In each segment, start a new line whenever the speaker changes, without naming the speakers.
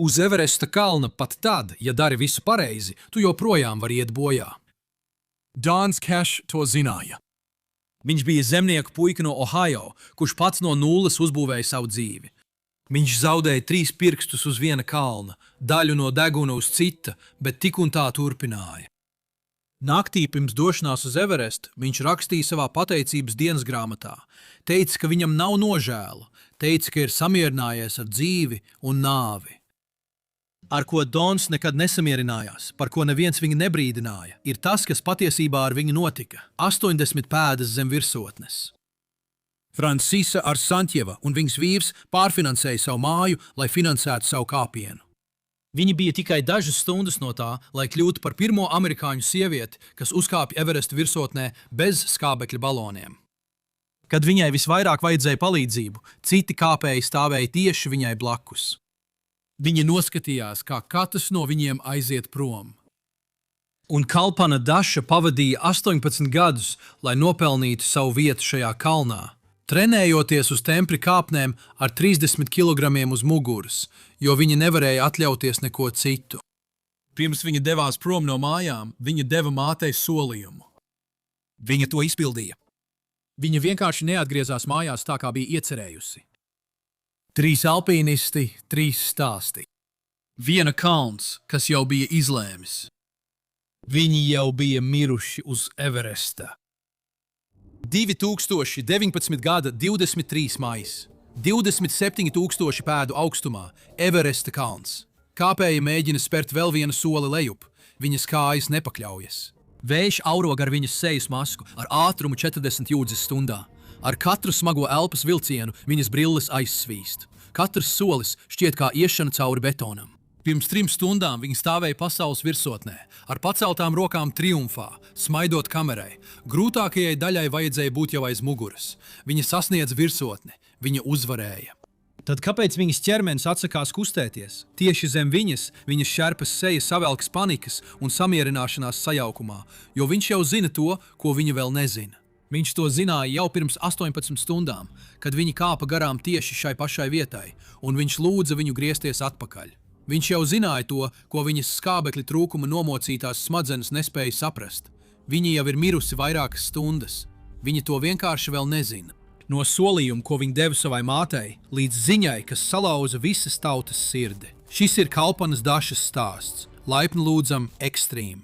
Uz Everesta kalna pat tad, ja dari visu pareizi, tu joprojām vari iet bojā.
Dons Cash to zināja.
Viņš bija zemnieku puika no Ohio, kurš pats no nulles uzbūvēja savu dzīvi. Viņš zaudēja 3 pirkstus uz viena kalna, daļu no deguna uz cita, bet tik un tā turpināja. Naktī pirms došanās uz Everestu viņš rakstīja savā pateicības dienas grāmatā. Teica, ka viņam nav nožēla, teica, ka ir samierinājies ar dzīvi un nāvi. Ar ko Dons nekad nesamierinājās, par ko neviens viņu nebrīdināja, ir tas, kas patiesībā ar viņu notika – 80 pēdas zem virsotnes. Francisa ar Santjeva un viņas vīrs pārfinansēja savu māju, lai finansētu savu kāpienu. Viņi bija tikai dažas stundas no tā, lai kļūtu par pirmo amerikāņu sievieti, kas uzkāpja Everesta virsotnē bez skābekļa baloniem. Kad viņai visvairāk vajadzēja palīdzību, citi kāpēji stāvēja tieši viņai blakus. Viņa noskatījās, kā katrs no viņiem aiziet prom. Un Kalpana Daša pavadīja 18 gadus, lai nopelnītu savu vietu šajā kalnā, trenējoties uz templi kāpnēm ar 30 kilogramiem uz muguras, jo viņa nevarēja atļauties neko citu. Pirms viņa devās prom no mājām, viņa deva mātei solījumu. Viņa to izpildīja. Viņa vienkārši neatgriezās mājās tā, kā bija iecerējusi. 3 alpīnisti, 3 stāsti. Viena kalns, kas jau bija izlēmis. Viņi jau bija miruši uz Everesta. 2019. gada 23. maijs. 27,000 pēdu augstumā, Everesta kalns. Kāpēji mēģina spērt vēl vienu soli lejup, viņas kājas nepakļaujas. Vējš aurog ar viņas sejas masku ar ātrumu 40 jūdzes stundā. Ar katru smago elpas vilcienu viņas brilles aizsvīst. Katrs solis šķiet kā iešana cauri betonam. Pirms 3 stundām viņa stāvēja pasaules virsotnē, ar paceltām rokām triumfā, smaidot kamerai. Grūtākajai daļai vajadzēja būt jau aiz muguras. Viņa sasniedz virsotni, viņa uzvarēja. Tad kāpēc viņas ķermenis atsakās kustēties? Tieši zem viņas šerpas seja savelkas panikas un samierināšanās sajaukumā, jo viņš jau zina to, ko viņa vēl nezina. Viņš to zināja jau pirms 18 stundām, kad viņi kāpa garām tieši šai pašai vietai, un viņš lūdza viņu griezties atpakaļ. Viņš jau zināja to, ko viņas skābekļa trūkuma nomocītās smadzenes nespēja saprast. Viņa jau ir mirusi vairākas stundas. Viņa to vienkārši vēl nezina. No solījuma, ko viņa deva savai mātei, līdz ziņai, kas salauza visas tautas sirdi. Šis ir Kalpanas Dašas stāsts. Laipni lūdzam, ekstrīm.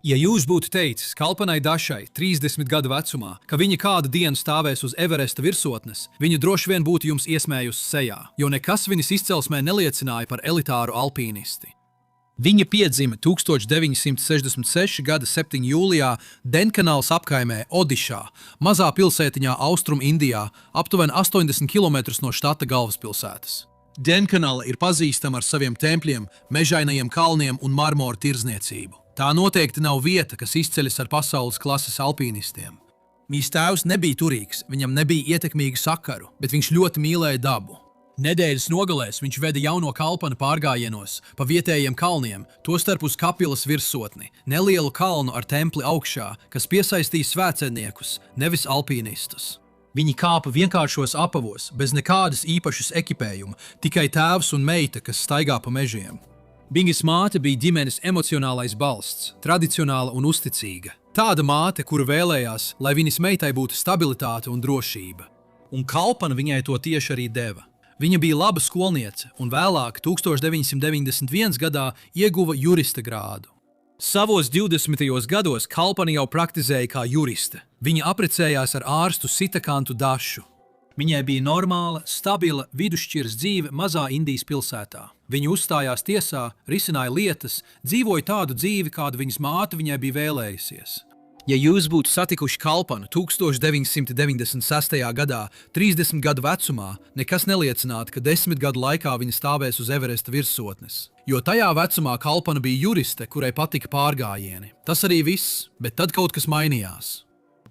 Ja jūs būtu teicis Kalpanai Dašai 30 gadu vecumā, ka viņa kādu dienu stāvēs uz Everesta virsotnes, viņa droši vien būtu jums iesmējusi sejā, jo nekas viņas izcelsmē neliecināja par elitāru alpīnisti. Viņa piedzima 1966. gada 7. jūlijā Denkanāls apkaimē Odišā, mazā pilsētiņā Austrum Indijā, aptuveni 80 km no štata galvaspilsētas. Denkanāla ir pazīstama ar saviem tempļiem, mežainajiem kalniem un marmora tirdzniecību. Tā noteikti nav vieta, kas izceļas ar pasaules klases alpīnistiem. Viņas tēvs nebija turīgs, viņam nebija ietekmīgu sakaru, bet viņš ļoti mīlēja dabu. Nedēļas nogalēs viņš veda jauno Kalpanu pārgājienos pa vietējiem kalniem, tostarp uz Kapilas virsotni, nelielu kalnu ar templi augšā, kas piesaistīja svētceļniekus, nevis alpīnistus. Viņi kāpa vienkāršos apavos, bez nekādas īpašas ekipējuma, tikai tēvs un meita, kas staigā pa mežiem. Viņas māte bija ģimenes emocionālais balsts, tradicionāla un uzticīga. Tāda māte, kura vēlējās, lai viņas meitai būtu stabilitāte un drošība. Un Kalpana viņai to tieši arī deva. Viņa bija laba skolniece un vēlāk 1991. gadā ieguva jurista grādu. Savos 20. gados Kalpana jau praktizēja kā juriste. Viņa apprecējās ar ārstu Sitakantu Dašu. Viņai bija normāla, stabila, vidusšķiras dzīve mazā Indijas pilsētā. Viņa uzstājās tiesā, risināja lietas, dzīvoja tādu dzīvi, kādu viņas māte viņai bija vēlējusies. Ja jūs būtu satikuši Kalpanu 1996. gadā, 30 gadu vecumā, nekas neliecinātu, ka 10 gadu laikā viņa stāvēs uz Everesta virsotnes. Jo tajā vecumā Kalpana bija juriste, kurai patika pārgājieni. Tas arī viss, bet tad kaut kas mainījās.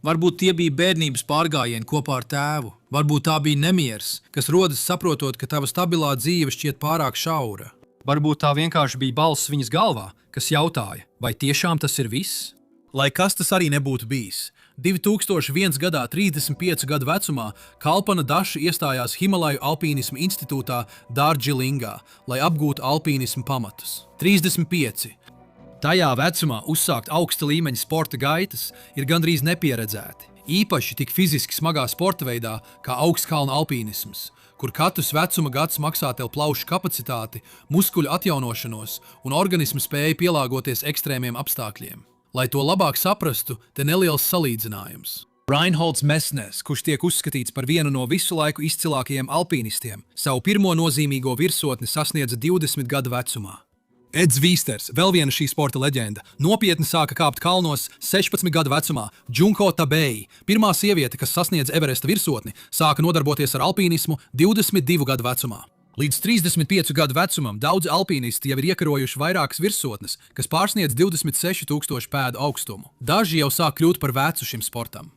Varbūt tie bija bērnības pārgājieni kopā ar tēvu. Varbūt tā bija nemieris, kas rodas saprotot, ka tava stabilā dzīve šķiet pārāk šaura. Varbūt tā vienkārši bija balss viņas galvā, kas jautāja, vai tiešām tas ir viss? Lai kas tas arī nebūtu bijis, 2001. gadā 35 gadu vecumā Kalpana Daša iestājās Himalaju alpīnisma institūtā Dārdžilingā, lai apgūtu alpīnisma pamatus. 35. Tajā vecumā uzsākt augsta līmeņa sporta gaitas ir gandrīz nepieredzēti. Īpaši tik fiziski smagā sporta veidā kā augstkalnu alpīnisms, kur katrs vecuma gads maksā tev plaušu kapacitāti, muskuļu atjaunošanos un organismu spēju pielāgoties ekstrēmiem apstākļiem. Lai to labāk saprastu, te neliels salīdzinājums. Reinholds Messners, kurš tiek uzskatīts par vienu no visu laiku izcilākajiem alpīnistiem, savu pirmo nozīmīgo virsotni sasniedza 20 gadu vecumā. Eds Vīsters, vēl viena šī sporta leģenda, nopietni sāka kāpt kalnos 16 gadu vecumā. Junko Tabei, pirmā sieviete, kas sasniedza Everesta virsotni, sāka nodarboties ar alpīnismu 22 gadu vecumā. Līdz 35 gadu vecumam daudzi alpīnisti jau ir iekarojuši vairākas virsotnes, kas pārsniedz 26,000 pēdu augstumu. Daži jau sāk kļūt par vecu šim sportam.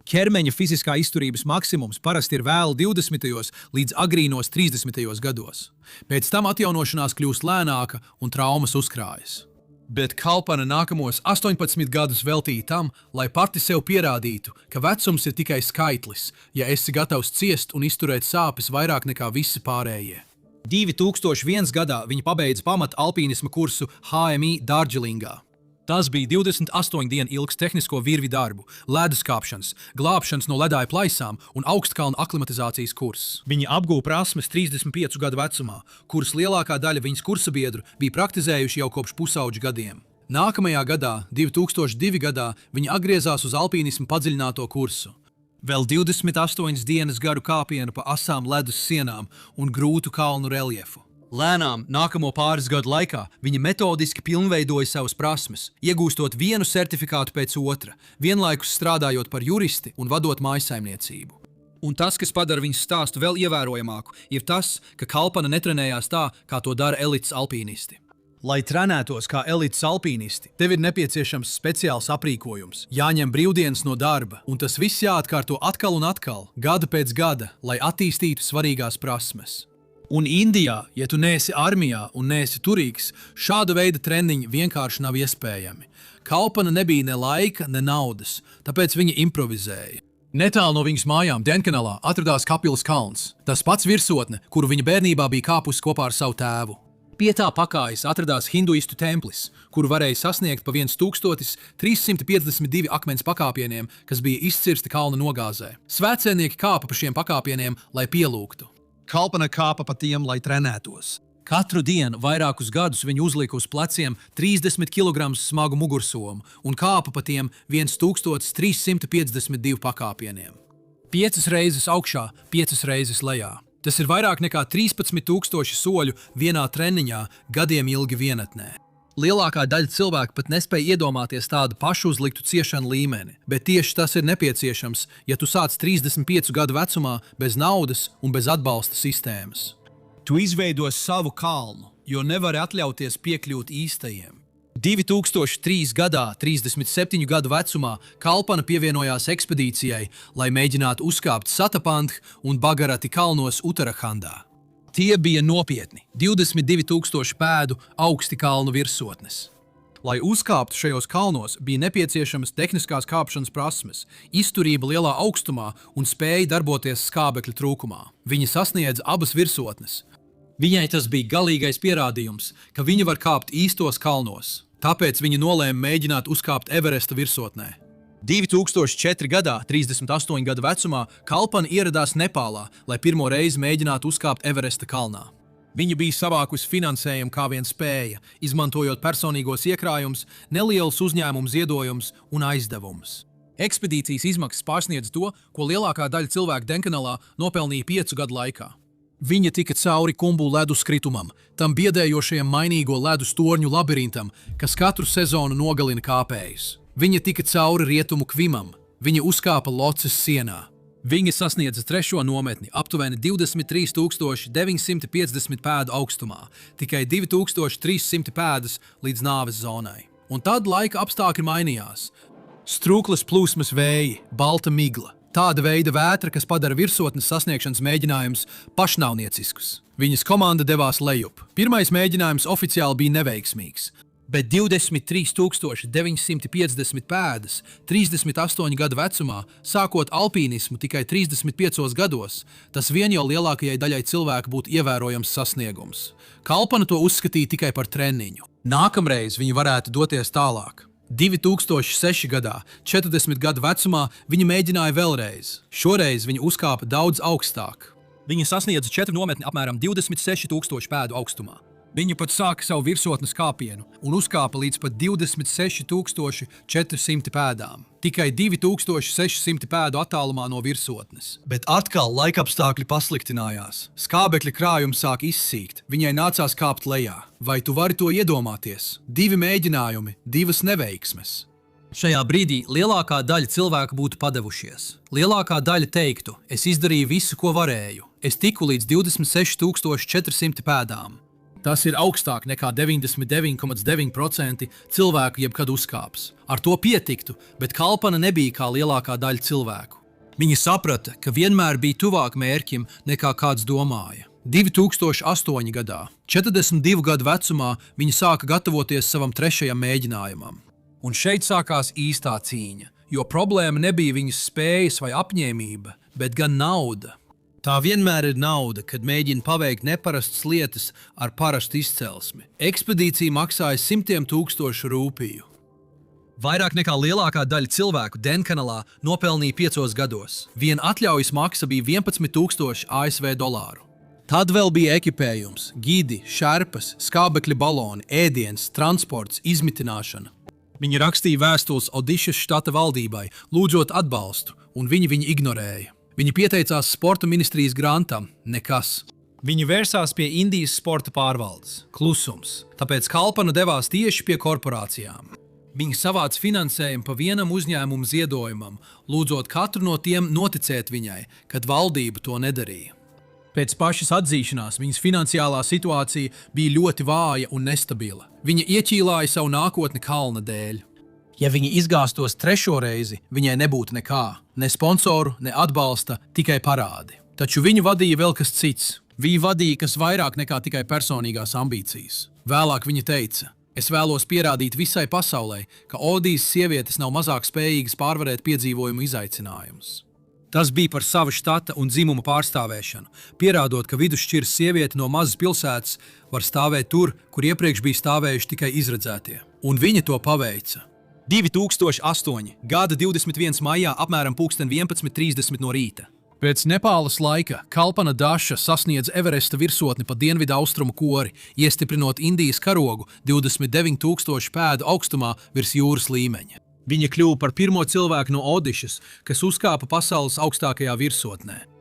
Ķermeņa fiziskā izturības maksimums parasti ir vēlu 20. līdz agrīnos 30. gados. Pēc tam atjaunošanās kļūst lēnāka un traumas uzkrājas. Bet Kalpana nākamos 18 gadus veltīja tam, lai pati sev pierādītu, ka vecums ir tikai skaitlis, ja esi gatavs ciest un izturēt sāpes vairāk nekā visi pārējie. 2001. gadā viņa pabeidza pamata alpīnisma kursu HMI Dārdžilingā. Tas bija 28 dienu ilgs tehnisko virvi darbu, ledus kāpšanas, glābšanas no ledāja plaisām un augstkalnu aklimatizācijas kurs. Viņa apguva prasmes 35 gadu vecumā, kuras lielākā daļa viņas kursabiedru bija praktizējuši jau kopš pusauģu gadiem. Nākamajā gadā, 2002. gadā, viņa atgriezās uz alpīnismu padziļināto kursu. Vēl 28 dienas garu kāpienu pa asām ledus sienām un grūtu kalnu reljefu. Lēnām, nākamo pāris gadu laikā, viņa metodiski pilnveidoja savas prasmes, iegūstot vienu certifikātu pēc otra, vienlaikus strādājot par juristi un vadot mājsaimniecību. Un tas, kas padara viņas stāstu vēl ievērojamāku, ir tas, ka Kalpana netrenējās tā, kā to dara elites alpīnisti. Lai trenētos kā elites alpīnisti, tev ir nepieciešams speciāls aprīkojums, jāņem brīvdienas no darba, un tas viss jāatkārto atkal un atkal, gada pēc gada, lai attīstītu svarīgās prasmes. Un Indijā, ja tu neesi armijā un neesi turīgs, šāda veida treniņi vienkārši nav iespējami. Kalpana nebija ne laika, ne naudas, tāpēc viņa improvizēja. Netālu no viņas mājām Denkanalā atradās Kapilas kalns, tas pats virsotne, kuru viņa bērnībā bija kāpusi kopā ar savu tēvu. Pie tā pakājas atradās hinduistu templis, kuru varēja sasniegt pa 1352 akmens pakāpieniem, kas bija izcirsti kalna nogāzē. Svētceļnieki kāpa pa šiem pakāpieniem, lai pielūgtu. Kalpana kāpa pa tiem, lai trenētos. Katru dienu vairākus gadus viņa uzlika uz pleciem 30 kg smagu mugursomu un kāpa pa tiem 1352 pakāpieniem. 5 reizes augšā, 5 reizes lejā. Tas ir vairāk nekā 13,000 soļu vienā treniņā, gadiem ilgi vienatnē. Lielākā daļa cilvēku pat nespēja iedomāties tādu pašu uzliktu ciešanu līmeni, bet tieši tas ir nepieciešams, ja tu sāc 35 gadu vecumā bez naudas un bez atbalsta sistēmas. Tu izveido savu kalnu, jo nevari atļauties piekļūt īstajiem. 2003. gadā, 37 gadu vecumā, Kalpana pievienojās ekspedīcijai, lai mēģinātu uzkāpt Satapantha un Bagarati kalnos Utarahandā. Tie bija nopietni, 22,000 pēdu augsti kalnu virsotnes. Lai uzkāptu šajos kalnos, bija nepieciešamas tehniskās kāpšanas prasmes, izturība lielā augstumā un spēja darboties skābekļa trūkumā. Viņa sasniedza abas virsotnes. Viņai tas bija galīgais pierādījums, ka viņa var kāpt īstos kalnos. Tāpēc viņa nolēma mēģināt uzkāpt Everesta virsotnē. 2004. gadā, 38 gadu vecumā, Kalpana ieradās Nepālā, lai pirmo reizi mēģinātu uzkāpt Everesta kalnā. Viņa bija savākusi finansējumu kā vien spēja, izmantojot personīgos iekrājumus, nelielus uzņēmumu ziedojumus un aizdevumus. Ekspedīcijas izmaksas pārsniedz to, ko lielākā daļa cilvēku Denkanalā nopelnīja 5 gadu laikā. Viņa tika cauri Kumbu ledus kritumam, tam biedējošajam mainīgo ledus torņu labirintam, kas katru sezonu nogalina kāpējus. Viņa tika cauri rietumu kvimam, viņa uzkāpa Loces sienā. Viņa sasniedza 3. nometni aptuveni 23,950 pēdu augstumā, tikai 2,300 pēdas līdz nāves zonai. Un tad laika apstākļi mainījās. Strūklas plūsmas vēji, balta migla, tāda veida vētra, kas padara virsotnes sasniegšanas mēģinājums pašnāvnieciskus. Viņas komanda devās lejup. Pirmais mēģinājums oficiāli bija neveiksmīgs. Bet 23,950 pēdas 38 gadu vecumā, sākot alpīnismu tikai 35 gados, tas vien jau lielākajai daļai cilvēku būtu ievērojams sasniegums. Kalpana to uzskatīja tikai par treniņu. Nākamreiz viņi varētu doties tālāk. 2006. gadā, 40 gadu vecumā, viņa mēģināja vēlreiz. Šoreiz viņa uzkāpa daudz augstāk. Viņa sasniedza 4 nometni apmēram 26,000 pēdu augstumā. Viņa pat sāka savu virsotnes kāpienu un uzkāpa līdz pat 26,400 pēdām. Tikai 2,600 pēdu attālumā no virsotnes. Bet atkal laikapstākļi pasliktinājās. Skābekļa krājums sāk izsīkt. Viņai nācās kāpt lejā. Vai tu vari to iedomāties? 2 mēģinājumi, 2 neveiksmes. Šajā brīdī lielākā daļa cilvēku būtu padevušies. Lielākā daļa teiktu, es izdarīju visu, ko varēju. Es tiku līdz 26,400 pēdām. Tas ir augstāk nekā 99,9% cilvēku jebkad uzkāps. Ar to pietiktu, bet Kalpana nebija kā lielākā daļa cilvēku. Viņa saprata, ka vienmēr bija tuvāk mērķim nekā kāds domāja. 2008. gadā, 42 gadu vecumā, viņa sāka gatavoties savam 3. mēģinājumam. Un šeit sākās īstā cīņa, jo problēma nebija viņas spējas vai apņēmība, bet gan nauda. Tā vienmēr ir nauda, kad mēģina paveikt neparastas lietas ar parastu izcelsmi. Ekspedīcija maksāja 100,000 rūpiju. Vairāk nekā lielākā daļa cilvēku Denkanalā nopelnīja 5 gados. Viena atļaujas maksa bija 11,000 ASV dolāru. Tad vēl bija ekipējums, gidi, šerpas, skābekļa baloni, ēdiens, transports, izmitināšana. Viņi rakstīja vēstules Odišas štata valdībai, lūdzot atbalstu, un viņi ignorēja. Viņi pieteicās sporta ministrijas grantam – nekas. Viņi vērsās pie Indijas sporta pārvaldes – klusums. Tāpēc Kalpana devās tieši pie korporācijām. Viņi savāca finansējumu pa vienam uzņēmumu ziedojumam, lūdzot katru no tiem noticēt viņai, kad valdība to nedarīja. Pēc pašas atzīšanās viņas finansiālā situācija bija ļoti vāja un nestabila. Viņa ieķīlāja savu nākotni kalna dēļ. Ja viņa izgāstos 3. reizi, viņai nebūtu nekā, ne sponsoru, ne atbalsta, tikai parādi. Taču viņu vadīja vēl kas cits. Viņa vadīja kas vairāk nekā tikai personīgās ambīcijas. Vēlāk viņa teica, es vēlos pierādīt visai pasaulē, ka Odijas sievietes nav mazāk spējīgas pārvarēt piedzīvojumu izaicinājumus. Tas bija par sava štata un dzimuma pārstāvēšanu, pierādot, ka vidusšķiras sieviete no mazas pilsētas var stāvēt tur, kur iepriekš bija stāvējuši tikai izredzētie. Un viņa to paveica. 2008. gada 21. maijā apmēram 11:30 no rīta. Pēc Nepālas laika Kalpana Daša sasniedz Everesta virsotni pa dienvidu austrumu kori, iestiprinot Indijas karogu 29,000 pēdu augstumā virs jūras līmeņa. Viņa kļuva par pirmo cilvēku no Odišas, kas uzkāpa pasaules augstākajā virsotnē.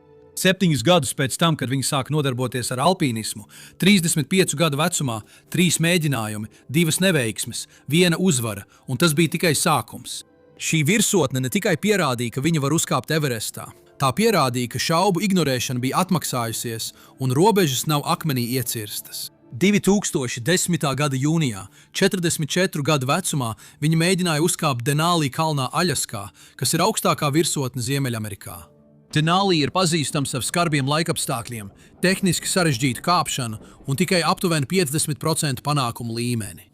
7 gadus pēc tam, kad viņa sāka nodarboties ar alpīnismu, 35 gadu vecumā, 3 mēģinājumi, 2 neveiksmes, 1 uzvara, un tas bija tikai sākums. Šī virsotne ne tikai pierādīja, ka viņa var uzkāpt Everestā, tā pierādīja, ka šaubu ignorēšana bija atmaksājusies un robežas nav akmenī iecirstas. 2010. gada jūnijā, 44 gadu vecumā, viņa mēģināja uzkāpt Denālī kalnā Aļaskā, kas ir augstākā virsotne Ziemeļamerikā. Denālī ir pazīstams ar skarbiem laikapstākļiem, tehniski sarežģītu kāpšanu un tikai aptuveni 50% panākumu līmeni.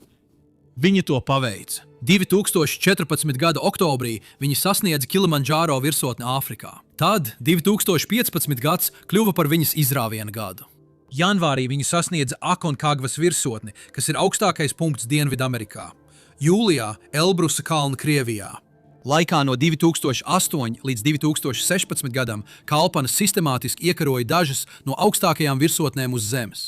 Viņa to paveica. 2014. gada oktobrī viņa sasniedza Kilimandžāro virsotni Āfrikā. Tad 2015. gads kļuva par viņas izrāviena gadu. Janvārī viņa sasniedza Aconcagvas virsotni, kas ir augstākais punkts Dienvidamerikā. Jūlijā Elbrusa kalna Krievijā. Laikā no 2008 līdz 2016 gadam Kalpana sistemātiski iekaroja dažas no augstākajām virsotnēm uz Zemes.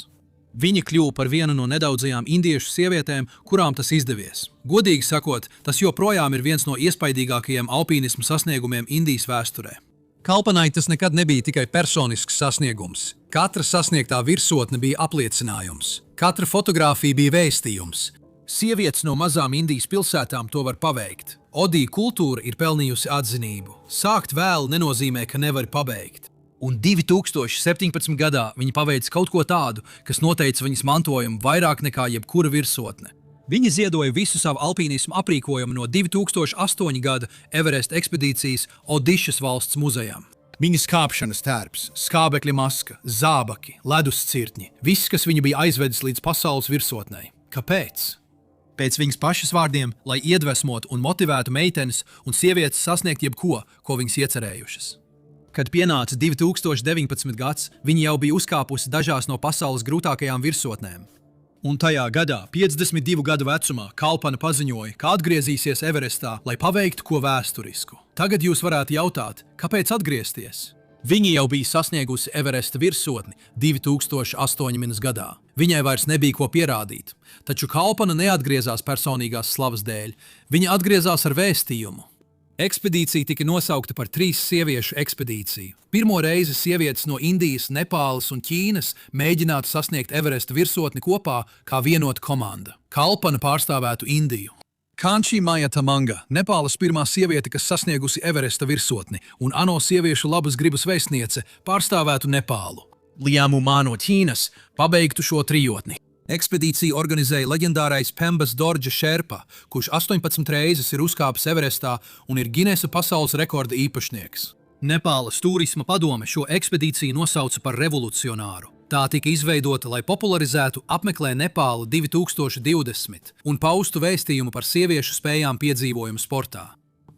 Viņa kļuva par vienu no nedaudzajām indiešu sievietēm, kurām tas izdevies. Godīgi sakot, tas joprojām ir viens no iespaidīgākajiem alpīnismu sasniegumiem Indijas vēsturē. Kalpanai tas nekad nebija tikai personisks sasniegums. Katra sasniegtā virsotne bija apliecinājums. Katra fotogrāfija bija vēstījums. Sievietes no mazām Indijas pilsētām to var paveikt. Odija kultūra ir pelnījusi atzinību. Sākt vēlu nenozīmē, ka nevari pabeigt. Un 2017. gadā viņa paveica kaut ko tādu, kas noteica viņas mantojumu vairāk nekā jebkura virsotne. Viņa ziedoja visu savu alpīnismu aprīkojumu no 2008. gada Everesta ekspedīcijas Odišas valsts muzejām. Viņas kāpšanas tērps, skābekļa maska, zābaki, ledus cirtņi – viss, kas viņa bija aizvedis līdz pasaules virsotnei. Kāpēc? Pēc viņas pašas vārdiem, lai iedvesmotu un motivētu meitenes un sievietes sasniegt jebko, ko viņas iecerējušas. Kad pienāca 2019. gads, viņa jau bija uzkāpusi dažās no pasaules grūtākajām virsotnēm. Un tajā gadā, 52 gadu vecumā, Kalpana paziņoja, ka atgriezīsies Everestā, lai paveiktu ko vēsturisku. Tagad jūs varētu jautāt, kāpēc atgriezties? Viņa jau bija sasniegusi Everesta virsotni 2008. gadā. Viņai vairs nebija ko pierādīt, taču Kalpana neatgriezās personīgās slavas dēļ. Viņa atgriezās ar vēstījumu. Ekspedīcija tika nosaukta par 3 sieviešu ekspedīciju. Pirmo reizi sievietes no Indijas, Nepāles un Ķīnas mēģinātu sasniegt Everesta virsotni kopā kā vienota komanda. Kalpana pārstāvētu Indiju. Kanči Maja Tamanga, Nepāles pirmā sieviete, kas sasniegusi Everesta virsotni, un ANO sieviešu labas gribas vēstniece, pārstāvētu Nepālu. Liamu Ma no Ķīnas pabeigtu šo trijotni. Ekspedīciju organizēja leģendārais Pembas Dordža Šerpa, kurš 18 reizes ir uzkāpis Everestā un ir Ginesa pasaules rekorda īpašnieks. Nepāles turisma padome šo ekspedīciju nosauca par revolucionāru. Tā tika izveidota, lai popularizētu apmeklē Nepālu 2020 un paustu vēstījumu par sieviešu spējām piedzīvojumu sportā.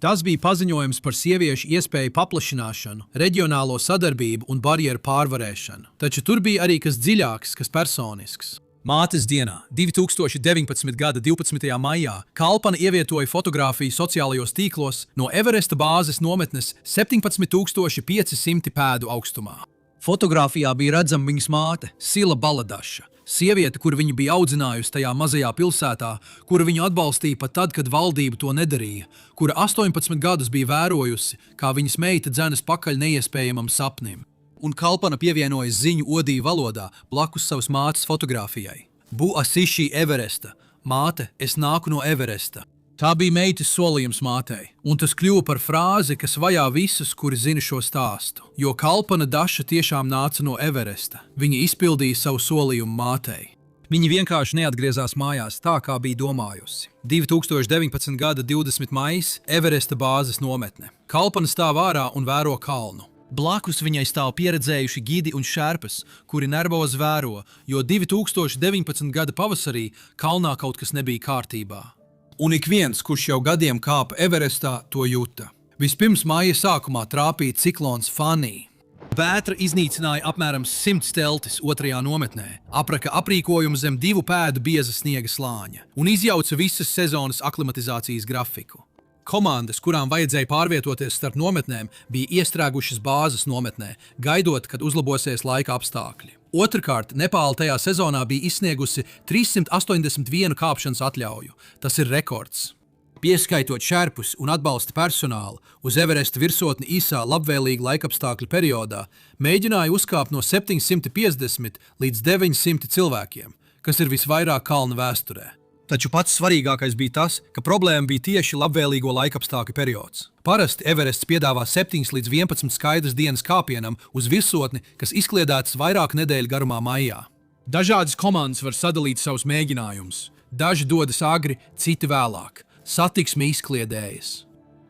Tas bija paziņojums par sieviešu iespēju paplašināšanu, reģionālo sadarbību un barjeru pārvarēšanu. Taču tur bija arī kas dziļāks, kas personisks. Mātes dienā, 2019. gada 12. maijā, Kalpana ievietoja fotogrāfiju sociālajos tīklos no Everesta bāzes nometnes 17,500 pēdu augstumā. Fotogrāfijā bija redzama viņas māte, Sila Baladaša, sieviete, kuru viņa bija audzinājusi tajā mazajā pilsētā, kura viņu atbalstīja pat tad, kad valdība to nedarīja, kura 18 gadus bija vērojusi, kā viņas meita dzenas pakaļ neiespējamam sapnim. Un Kalpana pievienoja ziņu odīju valodā blakus savas mātes fotogrāfijai. Bu Asiši Everesta. Māte, es nāku no Everesta. Tā bija meitas solījums mātei, un tas kļuva par frāzi, kas vajā visus, kuri zina šo stāstu. Jo Kalpana Daša tiešām nāca no Everesta. Viņa izpildīja savu solījumu mātei. Viņa vienkārši neatgriezās mājās tā, kā bija domājusi. 2019. gada 20. maijs Everesta bāzes nometne. Kalpana stāv ārā un vēro kalnu. Blakus viņai stāv pieredzējuši gidi un šerpas, kuri nervozi vēro, jo 2019. gada pavasarī kalnā kaut kas nebija kārtībā. Un ik viens, kurš jau gadiem kāpa Everestā, to jūta. Vispirms maija sākumā trāpīja ciklons Fanī. Vētra iznīcināja apmēram 100 teltis otrajā nometnē, apraka aprīkojumu zem 2 pēdu bieza sniega slāņa un izjauca visas sezonas aklimatizācijas grafiku. Komandas, kurām vajadzēja pārvietoties starp nometnēm, bija iestrēgušas bāzes nometnē, gaidot, kad uzlabosies laika apstākļi. Otrkārt, Nepāla tajā sezonā bija izsniegusi 381 kāpšanas atļauju. Tas ir rekords. Pieskaitot šerpus un atbalsta personālu, uz Everesta virsotni īsā labvēlīga laikapstākļu periodā mēģināja uzkāpt no 750 līdz 900 cilvēkiem, kas ir visvairāk kalna vēsturē. Taču pats svarīgākais bija tas, ka problēma bija tieši labvēlīgo laikapstākļu periods. Parasti Everests piedāvā 7 līdz 11 skaidras dienas kāpienam uz virsotni, kas izkliedētas vairāku nedēļu garumā maijā. Dažādas komandas var sadalīt savus mēģinājumus. Daži dodas agri, citi vēlāk. Satiksme izkliedējas.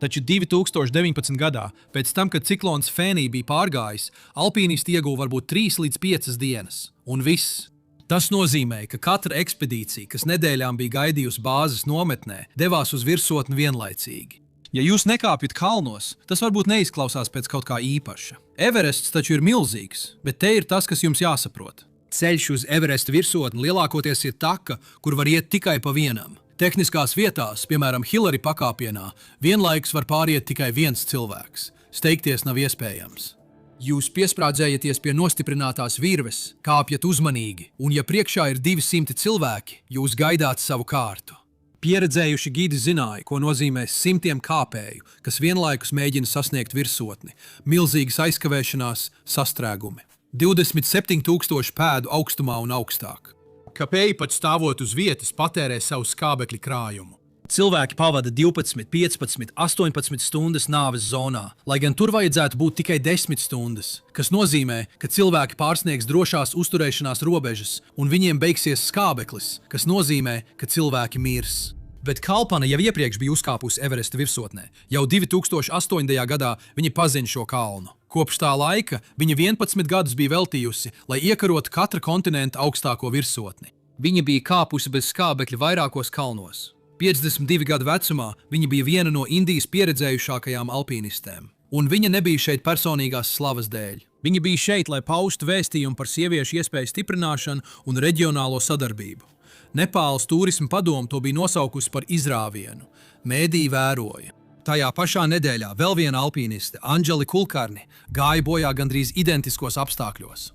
Taču 2019. gadā, pēc tam, kad ciklons Fēnī bija pārgājis, alpīnisti ieguva varbūt 3 līdz 5 dienas. Un viss. Tas nozīmē, ka katra ekspedīcija, kas nedēļām bija gaidījusi bāzes nometnē, devās uz virsotni vienlaicīgi. Ja jūs nekāpjat kalnos, tas varbūt neizklausās pēc kaut kā īpaša. Everests taču ir milzīgs, bet te ir tas, kas jums jāsaprot. Ceļš uz Everesta virsotni lielākoties ir taka, kur var iet tikai pa vienam. Tehniskās vietās, piemēram, Hillary pakāpienā, vienlaikus var pāriet tikai viens cilvēks. Steigties nav iespējams. Jūs piesprādzējaties pie nostiprinātās virves, kāpjat uzmanīgi, un ja priekšā ir 200 cilvēki, jūs gaidāt savu kārtu. Pieredzējuši gidi zināja, ko nozīmē simtiem kāpēju, kas vienlaikus mēģina sasniegt virsotni, milzīgas aizkavēšanās, sastrēgumi. 27,000 pēdu augstumā un augstāk. Kāpēji pat stāvot uz vietas patērē savu skābekļa krājumu. Cilvēki pavada 12, 15, 18 stundas nāves zonā, lai gan tur vajadzētu būt tikai 10 stundas, kas nozīmē, ka cilvēki pārsniegs drošās uzturēšanās robežas un viņiem beigsies skābeklis, kas nozīmē, ka cilvēki mirs. Bet Kalpana jau iepriekš bija uzkāpusi Everesta virsotnē. Jau 2008. gadā viņa pazina šo kalnu. Kopš tā laika viņa 11 gadus bija veltījusi, lai iekarotu katra kontinenta augstāko virsotni. Viņa bija kāpusi bez skābekļa vairākos kalnos. 52 gadu vecumā viņa bija viena no Indijas pieredzējušākajām alpīnistēm. Un viņa nebija šeit personīgās slavas dēļ. Viņa bija šeit, lai paustu vēstījumu par sieviešu iespēju stiprināšanu un reģionālo sadarbību. Nepāles turisma padome to bija nosaukusi par izrāvienu. Mēdī vēroja. Tajā pašā nedēļā vēl viena alpīniste, Anželi Kulkarni, gāja bojā gandrīz identiskos apstākļos.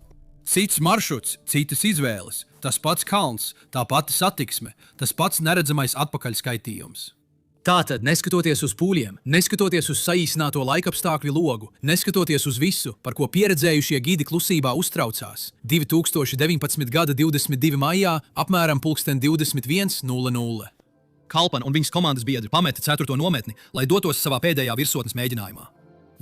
Cits maršruts, citas izvēles, tas pats kalns, tā pati satiksme, tas pats neredzamais atpakaļskaitījums. Tātad, neskatoties uz pūļiem, neskatoties uz saīsināto laikapstākļu logu, neskatoties uz visu, par ko pieredzējušie gidi klusībā uztraucās, 2019. gada 22. maijā apmēram 21:00. Kalpana un viņas komandas biedri pameta 4. nometni, lai dotos savā pēdējā virsotnes mēģinājumā.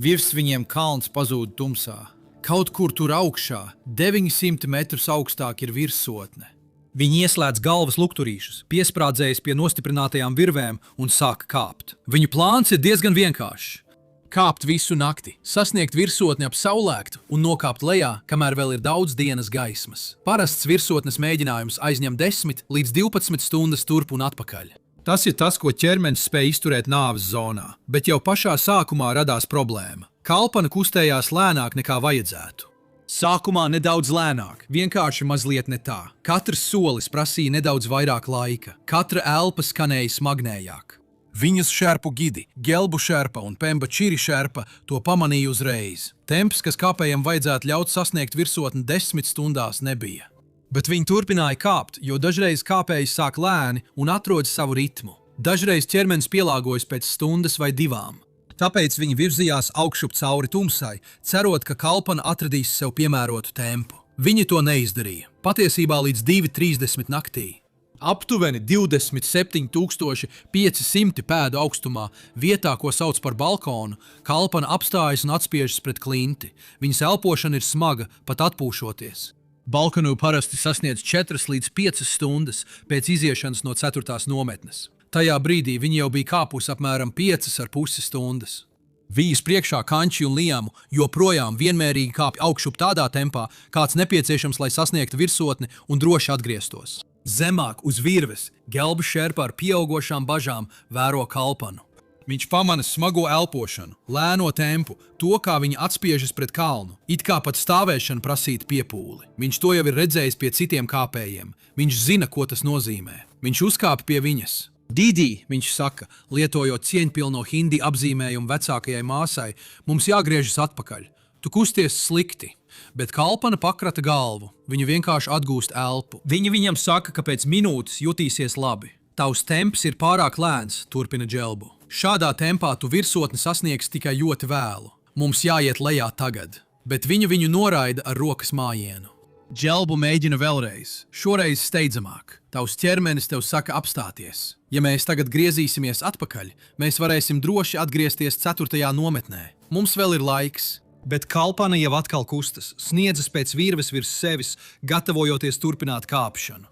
Virs viņiem kalns pazūd tumsā. Kaut kur tur augšā, 900 metrus augstāk ir virsotne. Viņi ieslēdz galvas lukturīšus, piesprādzējas pie nostiprinātajām virvēm un sāk kāpt. Viņu plāns ir diezgan vienkāršs. Kāpt visu nakti, sasniegt virsotni ap saulēktu un nokāpt lejā, kamēr vēl ir daudz dienas gaismas. Parasts virsotnes mēģinājums aizņem 10 līdz 12 stundas turp un atpakaļ. Tas ir tas, ko ķermenis spēj izturēt nāves zonā, bet jau pašā sākumā radās problēma. Kalpana kustējās lēnāk nekā vajadzētu. Sākumā nedaudz lēnāk, vienkārši mazliet ne tā. Katrs solis prasīja nedaudz vairāk laika, katra elpa skanēja smagnējāk. Viņas šerpu gidi, Gelbu šerpa un Pemba Čiri šerpa to pamanīja uzreiz. Temps, kas kāpējiem vajadzētu ļaut sasniegt virsotni 10 stundās, nebija. Bet viņi turpināja kāpt, jo dažreiz kāpēji sāk lēni un atrod savu ritmu. Dažreiz ķermenis pielāgojas pēc stundas vai 2. Tāpēc viņi virzījās augšup cauri tumsai, cerot, ka Kalpana atradīs sev piemērotu tempu. Viņi to neizdarīja, patiesībā līdz 2:30 naktī. Aptuveni 27,500 pēdu augstumā, vietā, ko sauc par balkonu, Kalpana apstājas un atspiežas pret klinti. Viņas elpošana ir smaga, pat atpūšoties. Balkanu parasti sasniedz 4 līdz 5 stundas pēc iziešanas no 4. nometnes. Tajā brīdī viņa jau bija kāpusi apmēram 5,5 stundas. Vijas priekšā Kanči un Liamu joprojām vienmērīgi kāpj augšup tādā tempā, kāds nepieciešams, lai sasniegtu virsotni un droši atgrieztos. Zemāk uz virves Gelbu šerpa ar pieaugošām bažām vēro Kalpanu. Viņš pamana smago elpošanu, lēno tempu, to, kā viņa atspiežas pret kalnu, it kā pat stāvēšana prasītu piepūli. Viņš to jau ir redzējis pie citiem kāpējiem. Viņš zina, ko tas nozīmē. Viņš uzkāpa pie viņas. Dīdī, viņš saka, lietojot cieņpilno hindi apzīmējumu vecākajai māsai, mums jāgriežas atpakaļ. Tu kusties slikti, bet Kalpana pakrata galvu. Viņa vienkārši atgūst elpu. Viņa viņam saka, ka pēc minūtes jutīsies labi. Tavs temps ir pārāk lēns, turpina Gelbu. Šādā tempā tu virsotni sasniegs tikai ļoti vēlu. Mums jāiet lejā tagad, bet viņu noraida ar rokas mājienu. Gelbu mēģina vēlreiz, šoreiz steidzamāk. Tavs ķermenis tev saka apstāties. Ja mēs tagad griezīsimies atpakaļ, mēs varēsim droši atgriezties 4. nometnē. Mums vēl ir laiks. Bet Kalpana jau atkal kustas, sniedzas pēc virves virs sevis, gatavojoties turpināt kāpšanu.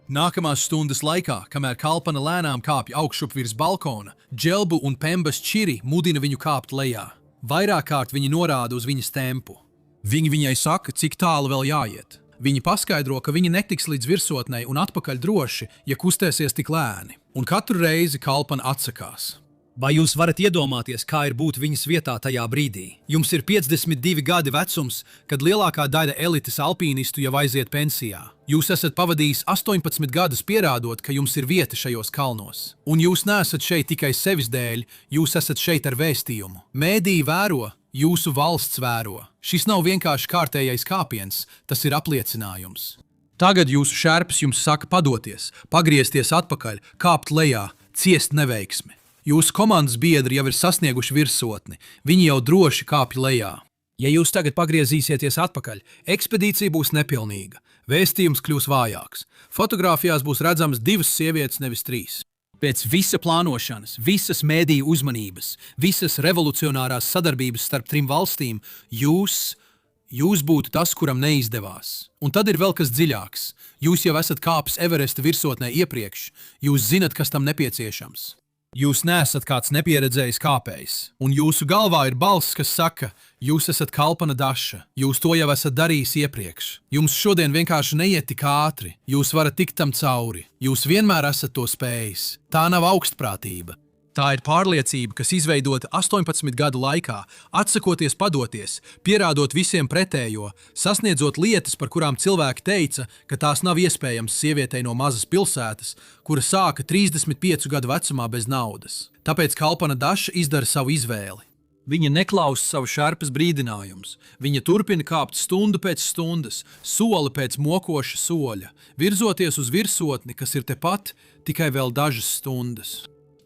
Nākamās stundas laikā, kamēr Kalpana lēnām kāpj augšup virs balkona, Gelbu un Pembas Čiri mudina viņu kāpt lejā. Vairāk kārt viņi norāda uz viņas tempu. Viņi viņai saka, cik tālu vēl jāiet. Viņi paskaidro, ka viņi netiks līdz virsotnei un atpakaļ droši, ja kustēsies tik lēni. Un katru reizi Kalpana atsakās. Vai jūs varat iedomāties, kā ir būt viņas vietā tajā brīdī? Jums ir 52 gadi vecums, kad lielākā daļa elites alpīnistu jau aiziet pensijā. Jūs esat pavadījis 18 gadus pierādot, ka jums ir vieta šajos kalnos. Un jūs neesat šeit tikai sevis dēļ, jūs esat šeit ar vēstījumu. Mēdī vēro, jūsu valsts vēro. Šis nav vienkārši kārtējais kāpiens, tas ir apliecinājums. Tagad jūsu šerps jums saka padoties, pagriezties atpakaļ, kāpt lejā, ciest neveiksmi. Jūsu komandas biedri jau ir sasnieguši virsotni, viņi jau droši kāpj lejā. Ja jūs tagad pagriezīsieties atpakaļ, ekspedīcija būs nepilnīga, vēstījums kļūs vājāks. Fotogrāfijās būs redzamas 2 sievietes, nevis 3. Pēc visa plānošanas, visas mēdīju uzmanības, visas revolucionārās sadarbības starp 3 valstīm, jūs būtu tas, kuram neizdevās. Un tad ir vēl kas dziļāks. Jūs jau esat kāpis Everesta virsotnē iepriekš, jūs zinat, kas tam nepieciešams. Jūs neesat kāds nepieredzējis kāpējs, un jūsu galvā ir balss, kas saka, jūs esat Kalpana Daša, jūs to jau esat darījis iepriekš. Jums šodien vienkārši neiet tik ātri, jūs varat tikt tam cauri, jūs vienmēr esat to spējis. Tā nav augstprātība. Tā ir pārliecība, kas izveidota 18 gadu laikā, atsakoties padoties, pierādot visiem pretējo, sasniedzot lietas, par kurām cilvēki teica, ka tās nav iespējams sievietei no mazas pilsētas, kura sāka 35 gadu vecumā bez naudas. Tāpēc Kalpana Daša izdara savu izvēli. Viņa neklausa savu šarpas brīdinājumus. Viņa turpina kāpt stundu pēc stundas, soli pēc mokoša soļa, virzoties uz virsotni, kas ir tepat tikai vēl dažas stundas.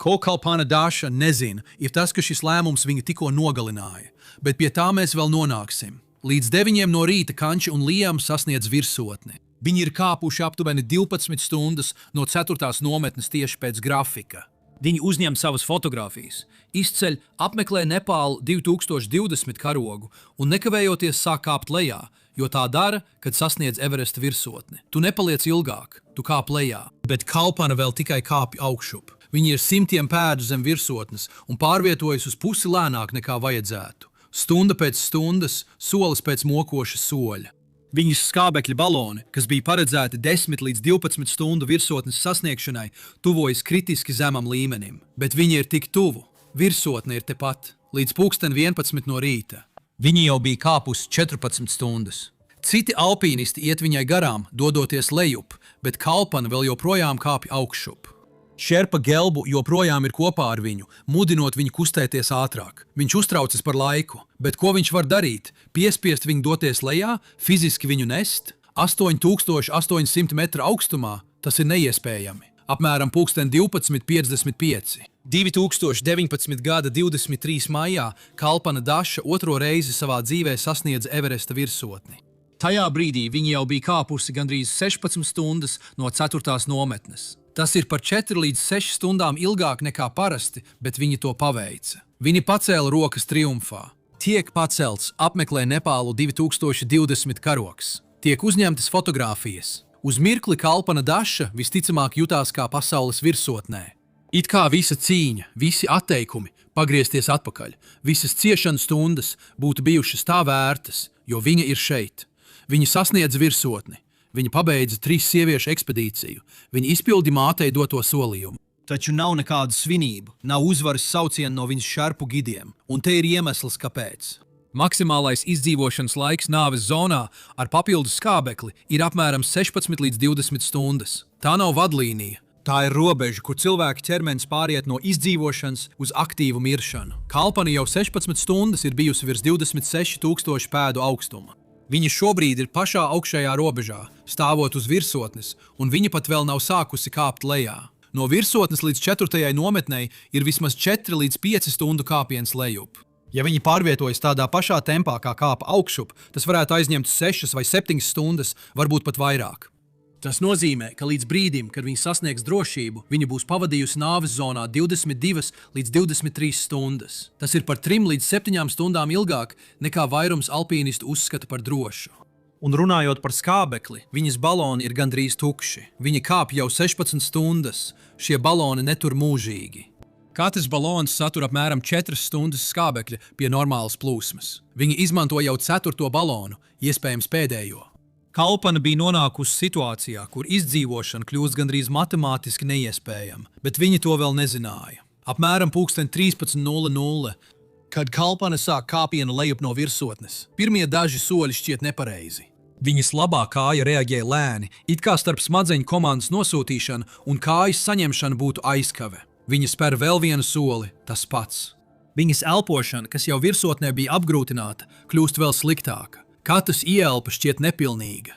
Ko Kalpana Daša nezina, ir tas, ka šis lēmums viņu tikko nogalināja, bet pie tā mēs vēl nonāksim. Līdz 9 no rīta Kanči un Liam sasniedz virsotni. Viņi ir kāpuši aptuveni 12 stundas no 4. nometnes tieši pēc grafika. Viņi uzņem savas fotogrāfijas, izceļ, apmeklē Nepālu 2020 karogu un nekavējoties sāk kāpt lejā, jo tā dara, kad sasniedz Everesta virsotni. Tu nepaliec ilgāk, tu kāp lejā, bet Kalpana vēl tikai kāpj augšup. Viņi ir simtiem pēdu zem virsotnes un pārvietojas uz pusi lēnāk nekā vajadzētu. Stunda pēc stundas, solis pēc mokoša soļa. Viņas skābekļa baloni, kas bija paredzēti 10 līdz 12 stundu virsotnes sasniegšanai, tuvojas kritiski zemam līmenim. Bet viņi ir tik tuvu. Virsotne ir tepat, līdz 11 no rīta. Viņi jau bija kāpusi 14 stundas. Citi alpīnisti iet viņai garām, dodoties lejup, bet Kalpana vēl joprojām kāpj augšup. Šerpa Gelbu joprojām ir kopā ar viņu, mudinot viņu kustēties ātrāk. Viņš uztraucas par laiku, bet ko viņš var darīt? Piespiest viņu doties lejā, fiziski viņu nest? 8800 metru augstumā tas ir neiespējami. Apmēram 12:55. 2019. gada 23. maijā Kalpana Daša otro reizi savā dzīvē sasniedza Everesta virsotni. Tajā brīdī viņa jau bija kāpusi gandrīz 16 stundas no 4. nometnes. Tas ir par 4 līdz 6 stundām ilgāk nekā parasti, bet viņi to paveica. Viņi pacēla rokas triumfā. Tiek pacelts apmeklē Nepālu 2020 karogs. Tiek uzņemtas fotogrāfijas. Uz mirkli Kalpana Daša visticamāk jutās kā pasaules virsotnē. It kā visa cīņa, visi atteikumi, pagriezties atpakaļ, visas ciešanas stundas būtu bijušas tā vērtas, jo viņa ir šeit. Viņa sasniedz virsotni. Viņa pabeidza 3 sieviešu ekspedīciju. Viņa izpildi mātei doto solījumu. Taču nav nekādu svinību, nav uzvaras saucienu no viņas šarpu gidiem, un te ir iemesls, kāpēc. Maksimālais izdzīvošanas laiks nāves zonā ar papildus skābekli ir apmēram 16 līdz 20 stundas. Tā nav vadlīnija. Tā ir robeža, kur cilvēka ķermenis pāriet no izdzīvošanas uz aktīvu miršanu. Kalpana jau 16 stundas ir bijusi virs 26,000 pēdu augstuma. Viņa šobrīd ir pašā augšējā robežā, stāvot uz virsotnes, un viņa pat vēl nav sākusi kāpt lejā. No virsotnes līdz 4. nometnei ir vismaz 4 līdz 5 stundu kāpiens lejup. Ja viņi pārvietojas tādā pašā tempā kā kāpa augšup, tas varētu aizņemt 6 vai 7 stundas, varbūt pat vairāk. Tas nozīmē, ka līdz brīdim, kad viņi sasniegs drošību, viņa būs pavadījusi nāves zonā 22 līdz 23 stundas. Tas ir par 3 līdz 7 stundām ilgāk, nekā vairums alpīnistu uzskata par drošu. Un runājot par skābekli, viņas baloni ir gandrīz tukši. Viņa kāp jau 16 stundas, šie baloni netur mūžīgi. Katrs balons satur apmēram 4 stundas skābekļa pie normālas plūsmas. Viņi izmanto jau 4. balonu, iespējams pēdējo. Kalpana bija nonākusi situācijā, kur izdzīvošana kļūst gandrīz matemātiski neiespējama, bet viņi to vēl nezināja. Apmēram 13:00, kad Kalpana sāk kāpienu lejup no virsotnes, pirmie daži soļi šķiet nepareizi. Viņas labā kāja reaģēja lēni, it kā starp smadzeņu komandas nosūtīšanu un kājas saņemšanu būtu aizkave. Viņa spēr vēl vienu soli, tas pats. Viņas elpošana, kas jau virsotnē bija apgrūtināta, kļūst vēl sliktāka. Katrs ieelpa šķiet nepilnīga.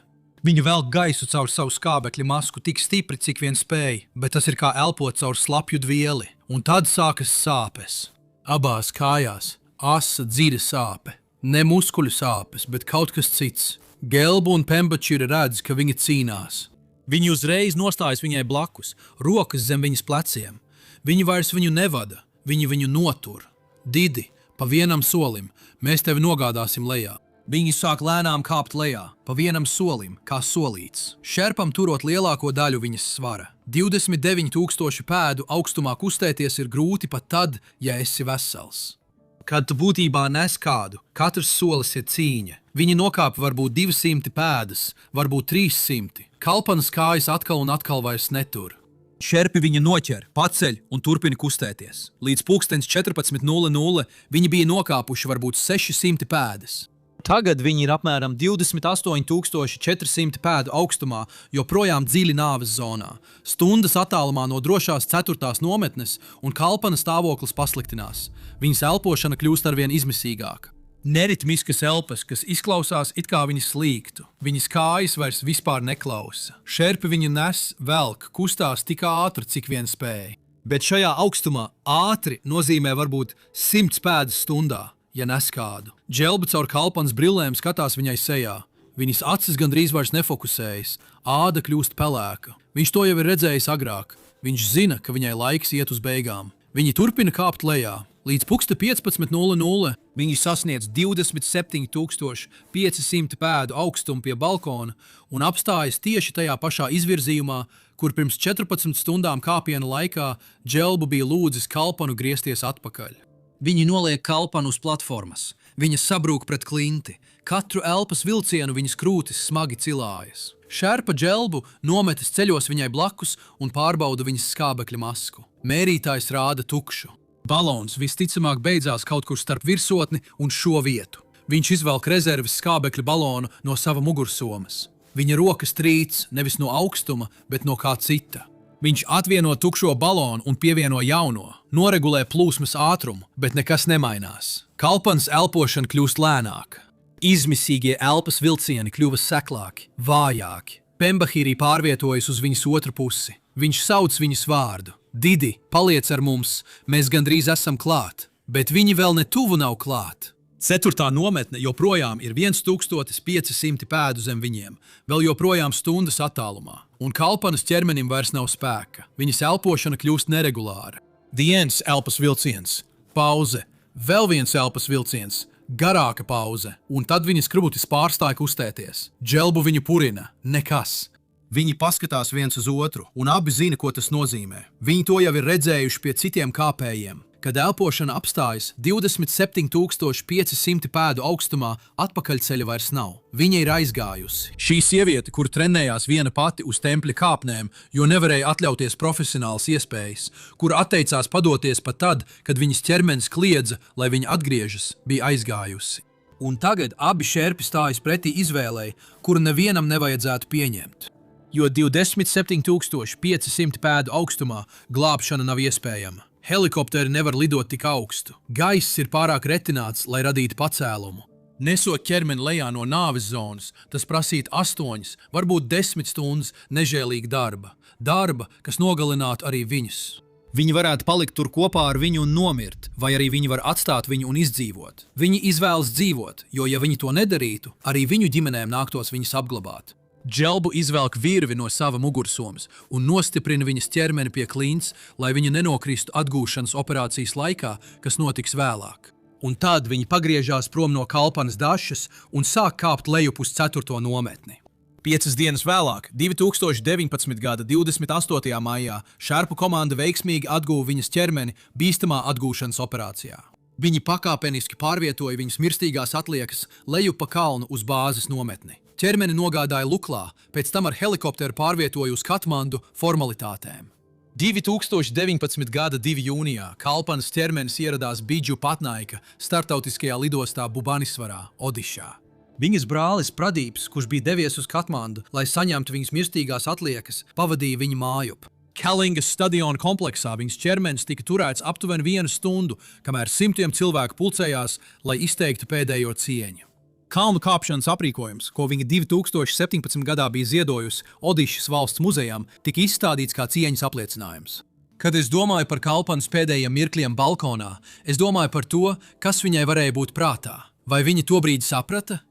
Viņa velk gaisu caur savu skābekļa masku tik stipri, cik vien spēj, bet tas ir kā elpot caur slapju dvieli, un tad sākas sāpes. Abās kājās asa dziļa sāpe. Ne muskuļu sāpes, bet kaut kas cits. Gelbu un Pembačira redz, ka viņa cīnās. Viņi uzreiz nostājas viņai blakus, rokas zem viņas pleciem. Viņi vairs viņu nevada, viņi viņu notur. Didi, pa vienam solim, mēs tevi nogādāsim lejā. Viņi sāk lēnām kāpt lejā, pa vienam solim, kā solīts. Šerpam turot lielāko daļu viņas svara. 29,000 pēdu augstumā kustēties ir grūti pat tad, ja esi vesels. Kad tu būtībā nes kādu, katrs solis ir cīņa. Viņi nokāpa varbūt 200 pēdas, varbūt 300. Kalpanas kājas atkal un atkal vairs netur. Šerpi viņa noķer, paceļ un turpina kustēties. Līdz 14:00 viņi bija nokāpuši varbūt 600 pēdas. Tagad viņi ir apmēram 28,400 pēdu augstumā, joprojām dziļi nāves zonā. Stundas attālumā no drošās 4. nometnes un Kalpana stāvoklis pasliktinās. Viņas elpošana kļūst arvien izmisīgāka. Neritmiskas elpas, kas izklausās it kā viņas slīgtu. Viņas kājas vairs vispār neklausa. Šerpi viņa nes, velk, kustās tik ātri, cik vien spēja. Bet šajā augstumā ātri nozīmē varbūt 100 pēdas stundā. Ja nes kādu. Dželba caur Kalpanas brillēm skatās viņai sejā. Viņas acis gandrīz vairs nefokusējas, āda kļūst pelēka. Viņš to jau ir redzējis agrāk. Viņš zina, ka viņai laiks iet uz beigām. Viņi turpina kāpt lejā. Līdz 15:00 viņi sasniedz 27,500 pēdu augstumu pie balkona un apstājas tieši tajā pašā izvirzījumā, kur pirms 14 stundām kāpiena laikā Dželbu bija lūdzis Kalpanu griezties atpakaļ. Viņi noliek Kalpanu uz platformas. Viņa sabrūk pret klinti. Katru elpas vilcienu viņas krūtis smagi cilājas. Šerpa Dželbu nometas ceļos viņai blakus un pārbauda viņas skābekļa masku. Mērītājs rāda tukšu. Balons visticamāk beidzās kaut kur starp virsotni un šo vietu. Viņš izvelk rezerves skābekļa balonu no sava mugursomas. Viņa rokas trīc nevis no augstuma, bet no kā cita. Viņš atvieno tukšo balonu un pievieno jauno, noregulē plūsmas ātrumu, bet nekas nemainās. Kalpanas elpošana kļūst lēnāka. Izmisīgie elpas vilcieni kļuva seklāki, vājāki. Pembahīrī pārvietojas uz viņas otru pusi. Viņš sauc viņas vārdu. Didi, paliec ar mums, mēs gandrīz esam klāt, bet viņi vēl ne tuvu nav klāt. 4. nometne joprojām ir 1500 pēdu zem viņiem, vēl joprojām stundas attālumā, un Kalpanas ķermenim vairs nav spēka. Viņas elpošana kļūst neregulāra. Viens elpas vilciens, pauze, vēl viens elpas vilciens, garāka pauze, un tad viņas krūtis pārstāja kustēties. Dželbu viņu purina, nekas. Viņi paskatās viens uz otru, un abi zina, ko tas nozīmē. Viņi to jau ir redzējuši pie citiem kāpējiem. Kad elpošana apstājas 27,500 pēdu augstumā, atpakaļceļa vairs nav. Viņa ir aizgājusi. Šī sieviete, kur trenējās viena pati uz tempļa kāpnēm, jo nevarēja atļauties profesionālas iespējas, kur atteicās padoties pat tad, kad viņas ķermenis kliedza, lai viņa atgriežas, bija aizgājusi. Un tagad abi šerpi stājas pretī izvēlei, kuru nevienam nevajadzētu pieņemt. Jo 27,500 pēdu augstumā glābšana nav iespējama. Helikopteri nevar lidot tik augstu. Gaiss ir pārāk retināts, lai radītu pacēlumu. Nesot ķermeni lejā no nāves zonas, tas prasītu 8, varbūt 10 stundas nežēlīga darba. Darba, kas nogalinātu arī viņus. Viņi varētu palikt tur kopā ar viņu un nomirt, vai arī viņi var atstāt viņu un izdzīvot. Viņi izvēlas dzīvot, jo ja viņi to nedarītu, arī viņu ģimenēm nāktos viņus apglabāt. Dželbu izvelk virvi no sava mugursomas un nostiprina viņas ķermeni pie klints, lai viņa nenokristu atgūšanas operācijas laikā, kas notiks vēlāk. Un tad viņi pagriežās prom no Kalpanas dašas un sāk kāpt lejup uz 4. nometni. 5 dienas vēlāk, 2019. gada 28. maijā, šerpu komanda veiksmīgi atguva viņas ķermeni bīstamā atgūšanas operācijā. Viņi pakāpeniski pārvietoja viņas mirstīgās atliekas lejup pa kalnu uz bāzes nometni. Ķermeni nogādāja Luklā, pēc tam ar helikopteru pārvietoja uz Katmandu formalitātēm. 2019. gada 2. jūnijā Kalpanas ķermenis ieradās Bidžu Patnaika startautiskajā lidostā Bubanisvarā, Odišā. Viņas brālis Pradīps, kurš bija devies uz Katmandu, lai saņemtu viņas mirstīgās atliekas, pavadīja viņu mājup. Kalingas stadiona kompleksā viņas ķermenis tika turēts aptuveni 1 stundu, kamēr simtiem cilvēku pulcējās, lai izteiktu pēdējo cieņu. Kalnu kāpšanas aprīkojums, ko viņa 2017. gadā bija ziedojusi Odišas valsts muzejam, tika izstādīts kā cieņas apliecinājums. Kad es domāju par Kalpanas pēdējiem mirkļiem balkonā, es domāju par to, kas viņai varēja būt prātā. Vai viņa tobrīd saprata?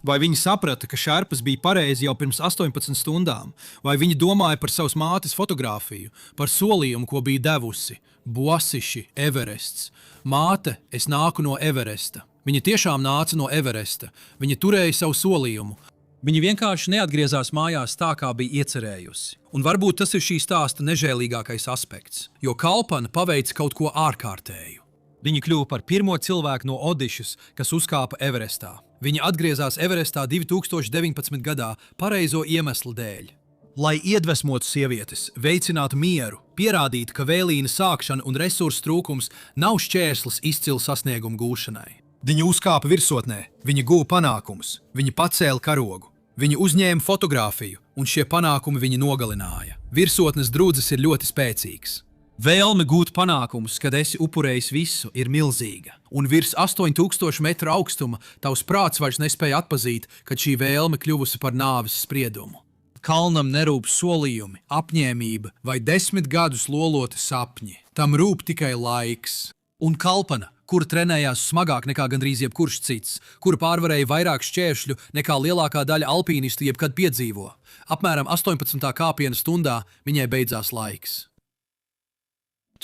Vai viņi saprata, ka šerpas bija pareizi jau pirms 18 stundām? Vai viņi domāja par savas mātes fotogrāfiju, par solījumu, ko bija devusi? Bosiši, Everests. Māte, es nāku no Everesta. Viņa tiešām nāca no Everesta. Viņa turēja savu solījumu. Viņa vienkārši neatgriezās mājās tā, kā bija iecerējusi. Un varbūt tas ir šī stāsta nežēlīgākais aspekts, jo Kalpana paveica kaut ko ārkārtēju. Viņa kļuva par pirmo cilvēku no Odišas, kas uzkāpa Everestā. Viņa atgriezās Everestā 2019. gadā pareizo iemeslu dēļ. Lai iedvesmotu sievietes, veicinātu mieru, pierādītu, ka vēlīna sākšana un resursu trūkums nav šķērslis izcilu sasniegumu gūšanai. Viņa uzkāpa virsotnē, viņa guva panākumus, viņa pacēla karogu, viņa uzņēma fotogrāfiju, un šie panākumi viņa nogalināja. Virsotnes drudzis ir ļoti spēcīgs. Vēlme gūt panākumus, kad esi upurējis visu, ir milzīga, un virs 8000 metru augstuma tavs prāts vairs nespēja atpazīt, kad šī vēlme kļuvusi par nāves spriedumu. Kalnam nerūp solījumi, apņēmība vai 10 gadus loloti sapņi. Tam rūp tikai laiks. Un Kalpana, kura trenējās smagāk nekā gandrīz jebkurš cits, kura pārvarēja vairāk šķēršļu nekā lielākā daļa alpīnistu jebkad piedzīvo. Apmēram 18. kāpiena stundā viņai beidzās laiks.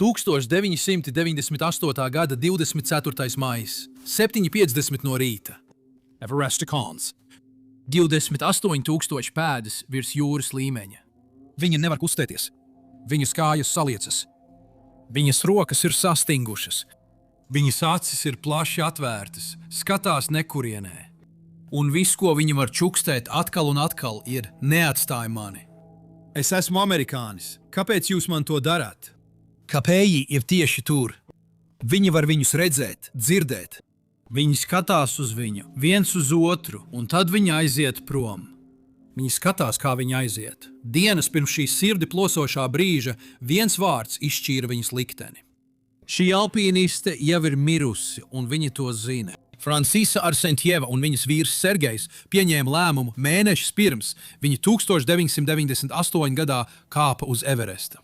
1998. gada 24. maijs, 7:50 no rīta.
Everest Calns.
28,000 pēdas virs jūras līmeņa.
Viņa nevar kustēties. Viņas kājas saliecas.
Viņas rokas ir sastingušas. Viņas acis ir plaši atvērtas, skatās nekurienē. Un viss, ko viņa var čukstēt atkal un atkal, ir neatstāj mani. Es esmu amerikānis. Kāpēc jūs man to darāt? Kāpēji ir tieši tur. Viņi var viņus redzēt, dzirdēt. Viņi skatās uz viņu, viens uz otru, un tad viņi aiziet prom. Viņi skatās, kā viņi aiziet. Dienas pirms šī sirdi plosošā brīža viens vārds izšķīra viņas likteni. Šī alpīniste jau ir mirusi, un viņi to zina. Francisa Arsentjeva un viņas vīrs Sergejs pieņēma lēmumu mēnešus pirms viņa 1998. gadā kāpa uz Everesta.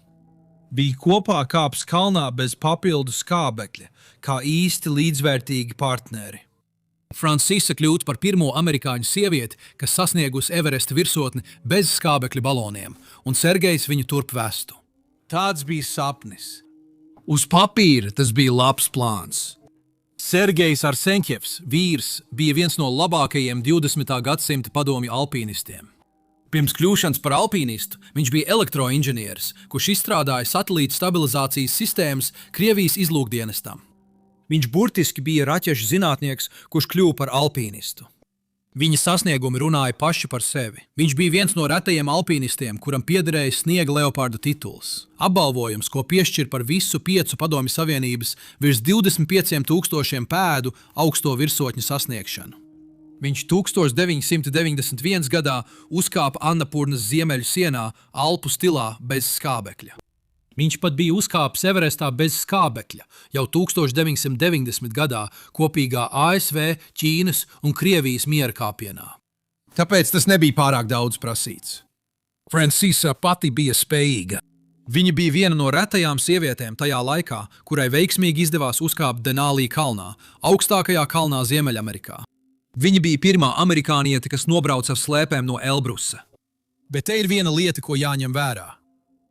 Bija kopā kāps kalnā bez papildu skābekļa, kā īsti līdzvērtīgi partneri. Francisa kļūt par pirmo amerikāņu sievieti, kas sasniegusi Everesta virsotni bez skābekļa baloniem, un Sergejs viņu turp vestu. Tāds bija sapnis. Uz papīra tas bija labs plāns. Sergejs Arsentjevs, vīrs, bija viens no labākajiem 20. gadsimta padomju alpīnistiem. Pirms kļūšanas par alpīnistu viņš bija elektroinženieris, kurš izstrādāja satelītu stabilizācijas sistēmas Krievijas izlūkdienestam. Viņš burtiski bija raķešu zinātnieks, kurš kļuva par alpīnistu. Viņa sasniegumi runāja paši par sevi. Viņš bija viens no retajiem alpīnistiem, kuram piederēja sniega leoparda tituls. Apbalvojums, ko piešķir par visu 5 padomju savienības virs 25,000 pēdu augsto virsotņu sasniegšanu. Viņš 1991. gadā uzkāpa Annapurnas ziemeļu sienā Alpu stilā bez skābekļa. Viņš pat bija uzkāpis Everestā bez skābekļa jau 1990. gadā kopīgā ASV, Ķīnas un Krievijas miera kāpienā. Tāpēc tas nebija pārāk daudz prasīts. Francisa pati bija spējīga. Viņa bija viena no retajām sievietēm tajā laikā, kurai veiksmīgi izdevās uzkāpt Denālī kalnā, augstākajā kalnā Ziemeļamerikā. Viņa bija pirmā amerikāniete, kas nobrauca ar slēpēm no Elbrusa. Bet te ir viena lieta, ko jāņem vērā.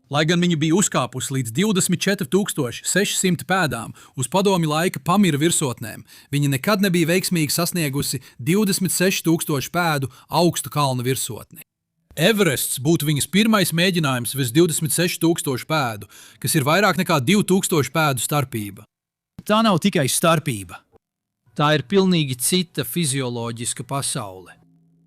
Lai gan viņa bija uzkāpusi līdz 24,600 pēdām uz padomju laika Pamira virsotnēm, viņa nekad nebija veiksmīgi sasniegusi 26,000 pēdu augstu kalnu virsotni. Everests būtu viņas pirmais mēģinājums virs 26,000 pēdu, kas ir vairāk nekā 2,000 pēdu starpība. Tā nav tikai starpība. Tā ir pilnīgi cita fizioloģiska pasaule.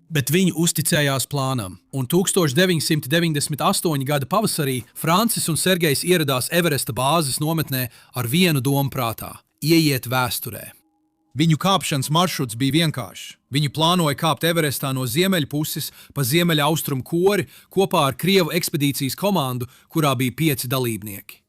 Bet viņi uzticējās plānam, un 1998. gada pavasarī Francis un Sergejs ieradās Everesta bāzes nometnē ar vienu domu prātā – ieiet vēsturē. Viņu kāpšanas maršruts bija vienkāršs. Viņi plānoja kāpt Everestā no ziemeļu puses pa ziemeļa austrumu kori kopā ar Krievu ekspedīcijas komandu, kurā bija 5 dalībnieki.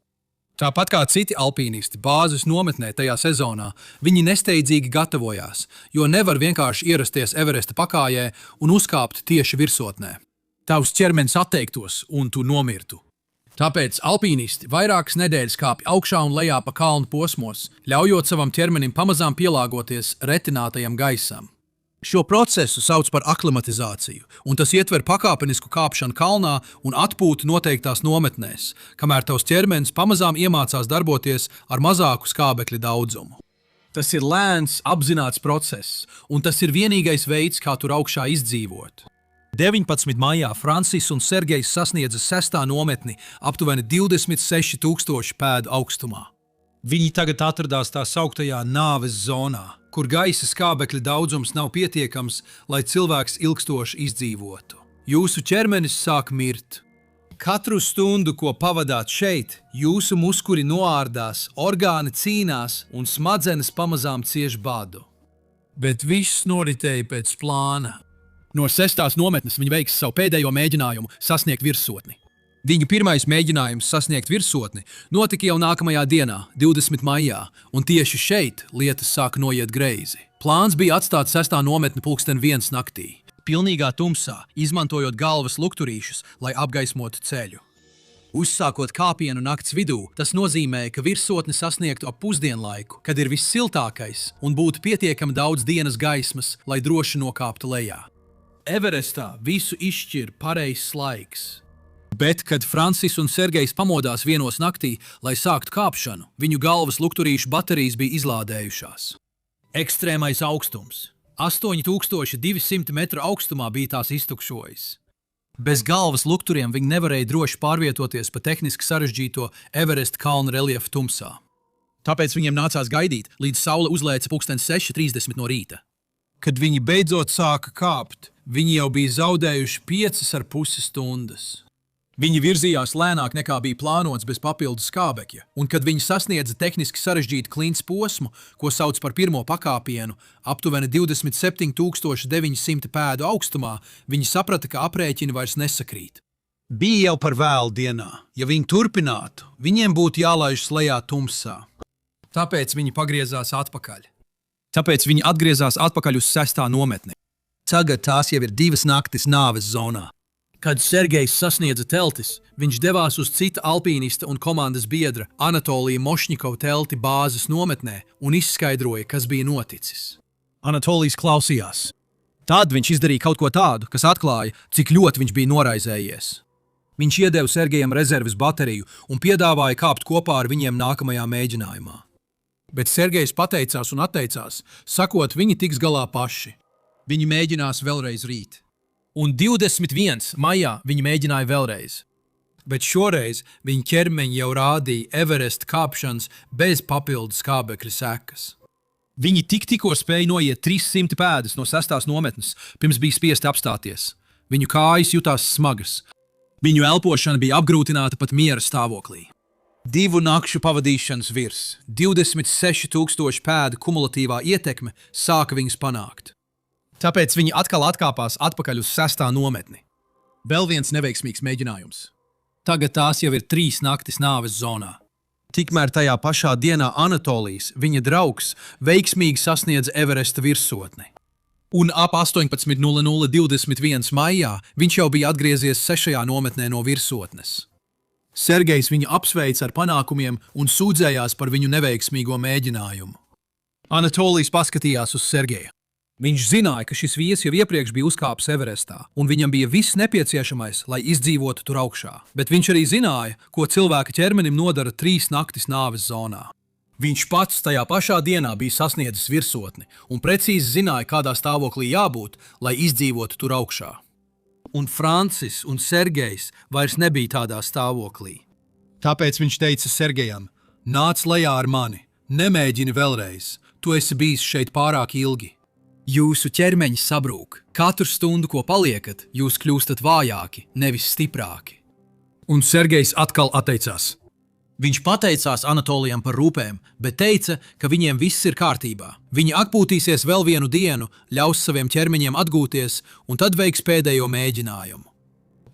Tāpat kā citi alpīnisti bāzes nometnē tajā sezonā, viņi nesteidzīgi gatavojās, jo nevar vienkārši ierasties Everesta pakājē un uzkāpt tieši virsotnē. Tavs ķermenis atteiktos un tu nomirtu. Tāpēc alpīnisti vairākas nedēļas kāpj augšā un lejā pa kalnu posmos, ļaujot savam ķermenim pamazām pielāgoties retinātajam gaisam. Šo procesu sauc par aklimatizāciju, un tas ietver pakāpenisku kāpšanu kalnā un atpūtu noteiktās nometnēs, kamēr tavs ķermenis pamazām iemācās darboties ar mazāku skābekļa daudzumu. Tas ir lēns, apzināts process, un tas ir vienīgais veids, kā tur augšā izdzīvot. 19. maijā Francis un Sergejs sasniedza 6. nometni aptuveni 26,000 pēdu augstumā. Viņi tagad atradās tā sauktajā nāves zonā, kur gaisa skābekļa daudzums nav pietiekams, lai cilvēks ilgstoši izdzīvotu. Jūsu ķermenis sāk mirt. Katru stundu, ko pavadāt šeit, jūsu muskuļi noārdās, orgāni cīnās un smadzenes pamazām cieš badu. Bet viss noritēja pēc plāna. No 6. nometnes viņi veiks savu pēdējo mēģinājumu sasniegt virsotni. Viņu pirmais mēģinājums sasniegt virsotni notika jau nākamajā dienā, 20. maijā, un tieši šeit lietas sāka noiet greizi. Plāns bija atstāt 6. nometni 1:00 naktī, pilnīgā tumsā, izmantojot galvas lukturīšus, lai apgaismotu ceļu. Uzsākot kāpienu nakts vidū, tas nozīmēja, ka virsotni sasniegtu ap pusdienlaiku, kad ir vissiltākais un būtu pietiekami daudz dienas gaismas, lai droši nokāptu lejā. Everestā visu izšķir pareizs laiks. Bet, kad Francis un Sergejs pamodās vienos naktī, lai sāktu kāpšanu, viņu galvas lukturīšu baterijas bija izlādējušās. Ekstrēmais augstums. 8200 metru augstumā bija tās iztukšojis. Bez galvas lukturiem viņi nevarēja droši pārvietoties pa tehniski sarežģīto Everest kalnu reliefu tumsā. Tāpēc viņiem nācās gaidīt, līdz saule uzlēca 6:30 no rīta. Kad viņi beidzot sāka kāpt, viņi jau bija zaudējuši 5,5 stundas. Viņi virzījās lēnāk nekā bija plānots bez papildus skābekļa, un kad viņi sasniedza tehniski sarežģītu klints posmu, ko sauc par pirmo pakāpienu, aptuveni 27,900 pēdu augstumā, viņi saprata, ka aprēķini vairs nesakrīt. Bija jau par vēlu dienā. Ja viņi turpinātu, viņiem būtu jālaižas lejā tumsā. Tāpēc viņi pagriezās atpakaļ. Tāpēc viņi atgriezās atpakaļ uz 6. nometni. Tagad tās jau ir 2 naktis nāves zonā. Kad Sergejs sasniedza teltis, viņš devās uz cita alpīnista un komandas biedra Anatolija Mošņikova telti bāzes nometnē un izskaidroja, kas bija noticis. Anatolijs klausījās. Tad viņš izdarīja kaut ko tādu, kas atklāja, cik ļoti viņš bija noraizējies. Viņš iedeva Sergejam rezerves bateriju un piedāvāja kāpt kopā ar viņiem nākamajā mēģinājumā. Bet Sergejs pateicās un atteicās, sakot, viņi tiks galā paši. Viņi mēģinās vēlreiz rīt. Un 21. maijā viņi mēģināja vēlreiz. Bet šoreiz viņa ķermeņi jau rādīja Everest kāpšanas bez papildu skābekļa sekas. Viņi tikko spēja noiet 300 pēdas no 6. nometnes, pirms bija spiesti apstāties. Viņu kājas jutās smagas. Viņu elpošana bija apgrūtināta pat miera stāvoklī. 2 nakšu pavadīšanas virs 26,000 pēdu kumulatīvā ietekme sāka viņus panākt. Tāpēc viņi atkal atkāpās atpakaļ uz 6. nometni. Vēl viens neveiksmīgs mēģinājums. Tagad tās jau ir 3 naktis nāves zonā. Tikmēr tajā pašā dienā Anatolijs, viņa draugs, veiksmīgi sasniedza Everesta virsotni. Un ap 18:00 maijā viņš jau bija atgriezies 6. nometnē no virsotnes. Sergejs viņu apsveica ar panākumiem un sūdzējās par viņu neveiksmīgo mēģinājumu. Anatolijs paskatījās uz Sergeju. Viņš zināja, ka šis viesis jau iepriekš bija uzkāpis Everestā, un viņam bija viss nepieciešamais, lai izdzīvotu tur augšā. Bet viņš arī zināja, ko cilvēka ķermenim nodara 3 naktis nāves zonā. Viņš pats tajā pašā dienā bija sasniedzis virsotni un precīzi zināja, kādā stāvoklī jābūt, lai izdzīvotu tur augšā. Un Francis un Sergejs vairs nebija tādā stāvoklī. Tāpēc viņš teica Sergejam: nāc lejā ar mani, nemēģini vēlreiz, tu esi bijis šeit pārāk ilgi. Jūsu ķermeņi sabrūk. Katru stundu, ko paliekat, jūs kļūstat vājāki, nevis stiprāki. Un Sergejs atkal atteicās. Viņš pateicās Anatolijam par rūpēm, bet teica, ka viņiem viss ir kārtībā. Viņi atpūtīsies vēl vienu dienu, ļaus saviem ķermeņiem atgūties un tad veiks pēdējo mēģinājumu.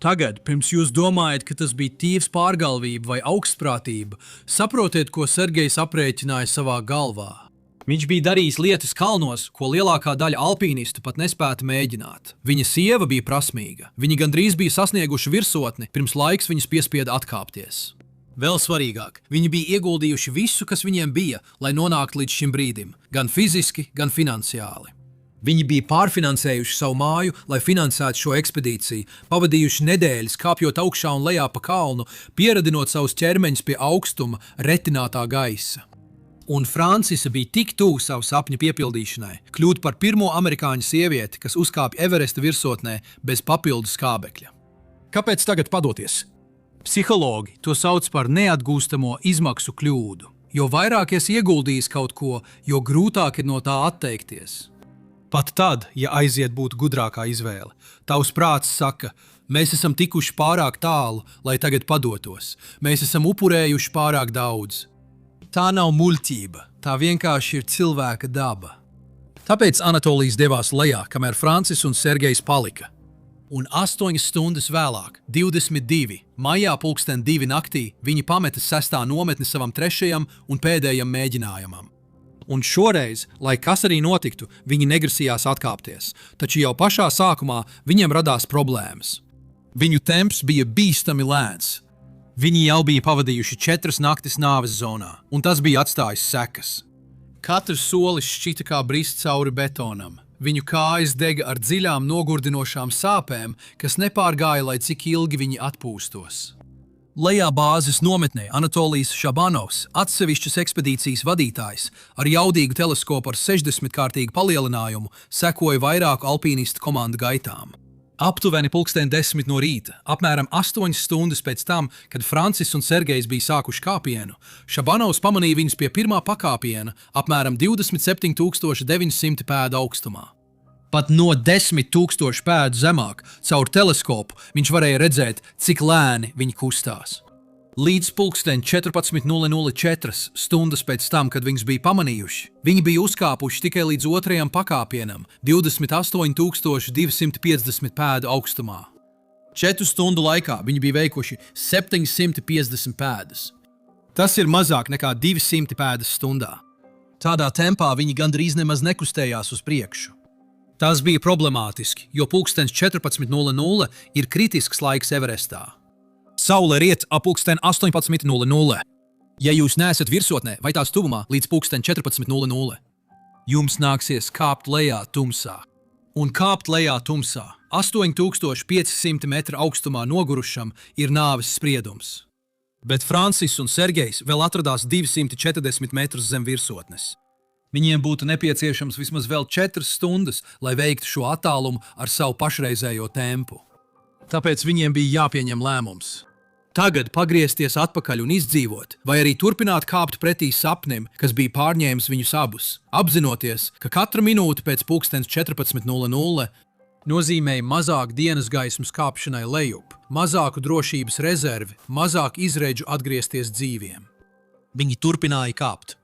Tagad, pirms jūs domājat, ka tas bija tīvs pārgalvība vai augstprātība, saprotiet, ko Sergejs aprēķināja savā galvā. Viņš bija darījis lietas kalnos, ko lielākā daļa alpīnistu pat nespēta mēģināt. Viņa sieva bija prasmīga. Viņi gandrīz bija sasnieguši virsotni, pirms laiks viņus piespieda atkāpties. Vēl svarīgāk, viņi bija ieguldījuši visu, kas viņiem bija, lai nonāktu līdz šim brīdim, gan fiziski, gan finansiāli.
Viņi bija pārfinansējuši savu māju, lai finansētu šo ekspedīciju, pavadījuši nedēļas, kāpjot augšā un lejā pa kalnu, pieradinot savus ķermeņus pie augstuma, retinātā gaisa. Un Francisa bija tik tuvu savu sapņu piepildīšanai, kļūt par pirmo amerikāņu sievieti, kas uzkāpja Everesta virsotnē bez papildus skābekļa.
Kāpēc tagad padoties? Psihologi to sauc par neatgūstamo izmaksu kļūdu. Jo vairāk es ieguldījis kaut ko, jo grūtāk ir no tā atteikties. Pat tad, ja aiziet būtu gudrākā izvēle, tavs prāts saka, mēs esam tikuši pārāk tālu, lai tagad padotos. Mēs esam upurējuši pārāk daudz. Tā nav muļķība, tā vienkārši ir cilvēka daba. Tāpēc Anatolijs devās lejā, kamēr Francis un Sergejs palika. Un 8 stundas vēlāk, 22. maijā 2:00 naktī, viņi pameta 6. nometni savam 3. un pēdējam mēģinājumam. Un šoreiz, lai kas arī notiktu, viņi negrasījās atkāpties, taču jau pašā sākumā viņiem radās problēmas. Viņu temps bija bīstami lēns. Viņi jau bija pavadījuši 4 naktis nāves zonā, un tas bija atstājis sekas. Katrs solis šķita kā brist cauri betonam. Viņu kājas dega ar dziļām nogurdinošām sāpēm, kas nepārgāja, lai cik ilgi viņi atpūstos. Lejā bāzes nometnē Anatolijs Šabanovs, atsevišķas ekspedīcijas vadītājs, ar jaudīgu teleskopu ar 60-kārtīgu palielinājumu, sekoja vairāku alpīnistu komandu gaitām. Aptuveni 10:00 no rīta, apmēram 8 stundas pēc tam, kad Francis un Sergejs bija sākuši kāpienu, Šabanovs pamanīja viņus pie pirmā pakāpiena, apmēram 27,900 pēdu augstumā. Pat no 10,000 pēdu zemāk, caur teleskopu, viņš varēja redzēt, cik lēni viņi kustās. Līdz 14:00 stundas pēc tam, kad viņus bija pamanījuši, viņi bija uzkāpuši tikai līdz 2. pakāpienam, 28,250 pēdu augstumā. 4 stundu laikā viņi bija veikuši 750 pēdas. Tas ir mazāk nekā 200 pēdas stundā. Tādā tempā viņi gandrīz nemaz nekustējās uz priekšu. Tas bija problemātiski, jo 14:00 ir kritisks laiks Everestā. Saule riet ap 18:00. Ja jūs neesat virsotnē vai tās tuvumā līdz 14:00, jums nāksies kāpt lejā tumsā. Un kāpt lejā tumsā 8500 metru augstumā nogurušam ir nāves spriedums. Bet Francis un Sergejs vēl atradās 240 metrus zem virsotnes. Viņiem būtu nepieciešams vismaz vēl 4 stundas, lai veiktu šo attālumu ar savu pašreizējo tempu. Tāpēc viņiem bija jāpieņem lēmums. Tagad pagriezties atpakaļ un izdzīvot, vai arī turpināt kāpt pretī sapnim, kas bija pārņēmis viņus abus, apzinoties, ka katra minūte pēc 14:00 nozīmēja mazāk dienas gaismas kāpšanai lejup, mazāku drošības rezervi, mazāk izredzu atgriezties dzīviem. Viņi turpināja kāpt.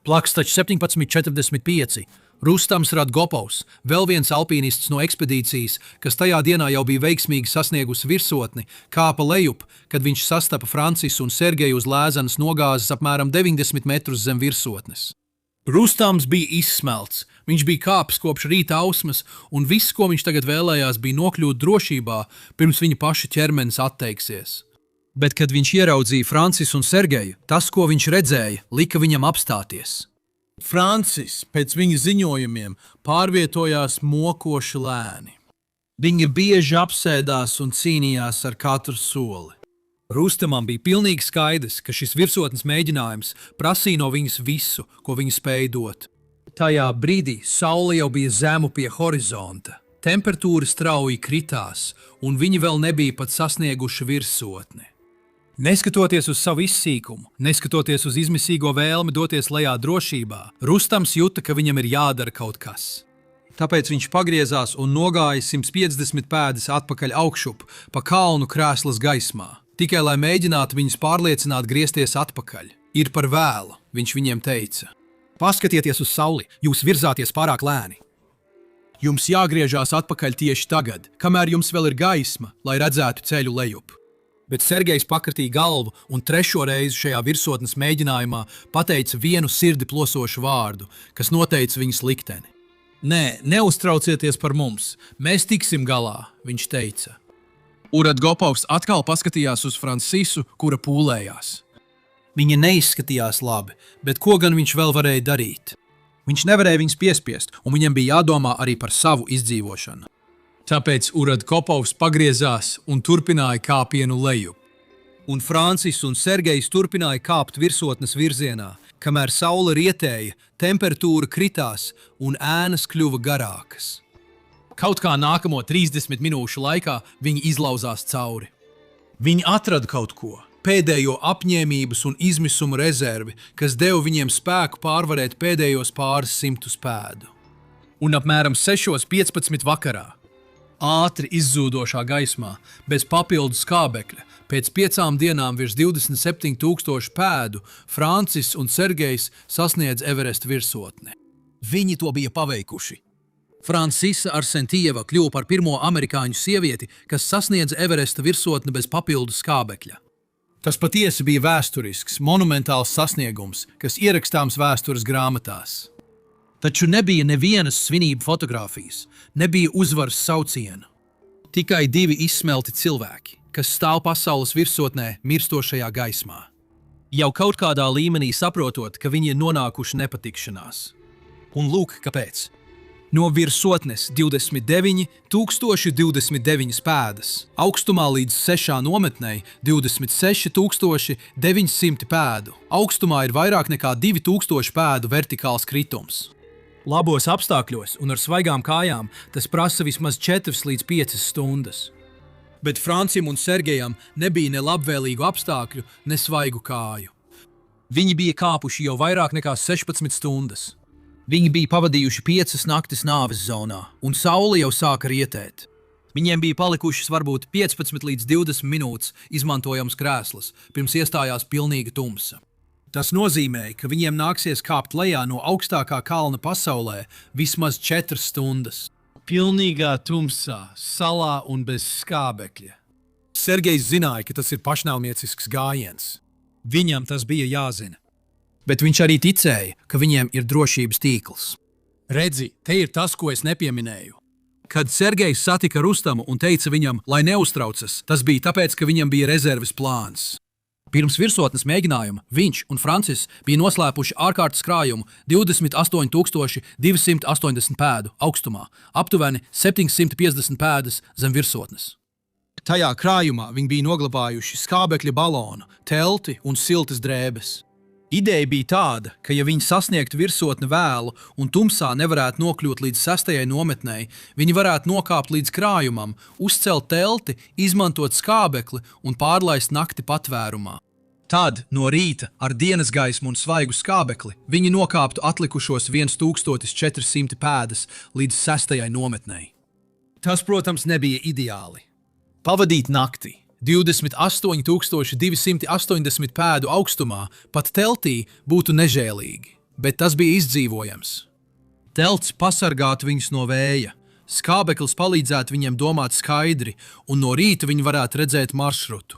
Plaks taču 17:45. Rustams Radgopovs, vēl viens alpīnists no ekspedīcijas, kas tajā dienā jau bija veiksmīgi sasniegusi virsotni, kāpa lejup, kad viņš sastapa Francisu un Sergeju uz lēzanas nogāzes apmēram 90 metrus zem virsotnes. Rustams bija izsmelts, viņš bija kāpis kopš rīta ausmas, un viss, ko viņš tagad vēlējās, bija nokļūt drošībā, pirms viņa paša ķermenis atteiksies. Bet, kad viņš ieraudzīja Francisu un Sergeju, tas, ko viņš redzēja, lika viņam apstāties. Francis pēc viņa ziņojumiem pārvietojās mokoši lēni. Viņa bieži apsēdās un cīnījās ar katru soli. Rustamam bija pilnīgi skaidrs, ka šis virsotnes mēģinājums prasīja no viņas visu, ko viņa spēja dot. Tajā brīdī saule jau bija zemu pie horizonta, temperatūra strauji kritās, un viņi vēl nebija pat sasnieguši virsotni. Neskatoties uz savu izsīkumu, neskatoties uz izmisīgo vēlmi doties lejā drošībā, Rustams jūta, ka viņam ir jādara kaut kas. Tāpēc viņš pagriezās un nogāja 150 pēdas atpakaļ augšup pa kalnu krēslas gaismā, tikai lai mēģinātu viņus pārliecināt griezties atpakaļ. Ir par vēlu, viņš viņiem teica. Paskatieties uz sauli, jūs virzāties pārāk lēni. Jums jāgriežās atpakaļ tieši tagad, kamēr jums vēl ir gaisma, lai redzētu ceļu lejup. Bet Sergejs pakratīja galvu un 3. reizi šajā virsotnes mēģinājumā pateica vienu sirdi plosošu vārdu, kas noteica viņas likteni. Nē, neuztraucieties par mums, mēs tiksim galā, viņš teica. Radgopovs atkal paskatījās uz Francisu, kura pūlējās. Viņa neizskatījās labi, bet ko gan viņš vēl varēja darīt?
Viņš nevarēja viņus piespiest, un viņam bija jādomā arī par savu izdzīvošanu.
Tāpēc Uradkopovs pagriezās un turpināja kāpienu lejup.
Un Francis un Sergejs turpināja kāpt virsotnes virzienā, kamēr saule rietēja, temperatūra kritās un ēnas kļuva garākas.
Kaut kā nākamo 30 minūšu laikā viņi izlauzās cauri. Viņi atrada kaut ko.
Pēdējo apņēmības un izmisuma rezervi, kas deva viņiem spēku pārvarēt pēdējos pāris simtus pēdu.
Un apmēram 6:15 vakarā, ātri izzūdošā gaismā, bez papildus skābekļa, pēc 5 dienām virs 27,000 pēdu, Francis un Sergejs sasniedz Everesta virsotni. Viņi to bija paveikuši. Francisa Arsentieva kļuva par pirmo amerikāņu sievieti, kas sasniedza Everesta virsotni bez papildus skābekļa. Tas patiesi bija vēsturisks, monumentāls sasniegums, kas ierakstāms vēstures grāmatās. Taču nebija nevienas svinību fotogrāfijas, nebija uzvaras sauciena. Tikai 2 izsmelti cilvēki, kas stāv pasaules virsotnē mirstošajā gaismā. Jau kaut kādā līmenī saprotot, ka viņi ir nonākuši nepatikšanās. Un lūk, kāpēc. No virsotnes 29,029 pēdas, augstumā līdz 6 nometnei 26,900 pēdu. Augstumā ir vairāk nekā 2000 pēdu vertikāls kritums. Labos apstākļos un ar svaigām kājām tas prasa vismaz 4 līdz 5 stundas. Bet Francim un Sergejam nebija ne labvēlīgu apstākļu, ne svaigu kāju. Viņi bija kāpuši jau vairāk nekā 16 stundas. Viņi bija pavadījuši 5 naktis nāves zonā, un saule jau sāka rietēt. Viņiem bija palikušas varbūt 15 līdz 20 minūtes izmantojams krēsls, pirms iestājās pilnīga tumsa. Tas nozīmēja, ka viņiem nāksies kāpt lejā no augstākā kalna pasaulē vismaz 4 stundas. Pilnīgā tumsā, salā un bez skābekļa.
Sergejs zināja, ka tas ir pašnāvniecisks gājiens. Viņam tas bija jāzina. Bet viņš arī ticēja, ka viņiem ir drošības tīkls.
Redzi, te ir tas, ko es nepieminēju.
Kad Sergejs satika Rustamu un teica viņam, lai neuztraucas, tas bija tāpēc, ka viņam bija rezerves plāns. Pirms virsotnes mēģinājuma viņš un Francis bija noslēpuši ārkārtas krājumu 28,280 pēdu augstumā, aptuveni 750 pēdas zem virsotnes. Tajā krājumā viņi bija noglabājuši skābekļa balonu, telti un siltas drēbes. Ideja bija tāda, ka ja viņi sasniegtu virsotni vēlu un tumsā nevarētu nokļūt līdz 6. nometnei, viņi varētu nokāpt līdz krājumam, uzcelt telti, izmantot skābekli un pārlaist nakti patvērumā. Tad, no rīta, ar dienas gaismu un svaigu skābekli, viņi nokāptu atlikušos 1400 pēdas līdz 6. nometnei. Tas, protams, nebija ideāli. Pavadīt nakti 28,280 pēdu augstumā pat teltī būtu nežēlīgi, bet tas bija izdzīvojams. Telts pasargātu viņus no vēja, skābeklis palīdzētu viņiem domāt skaidri, un no rīta viņi varētu redzēt maršrutu.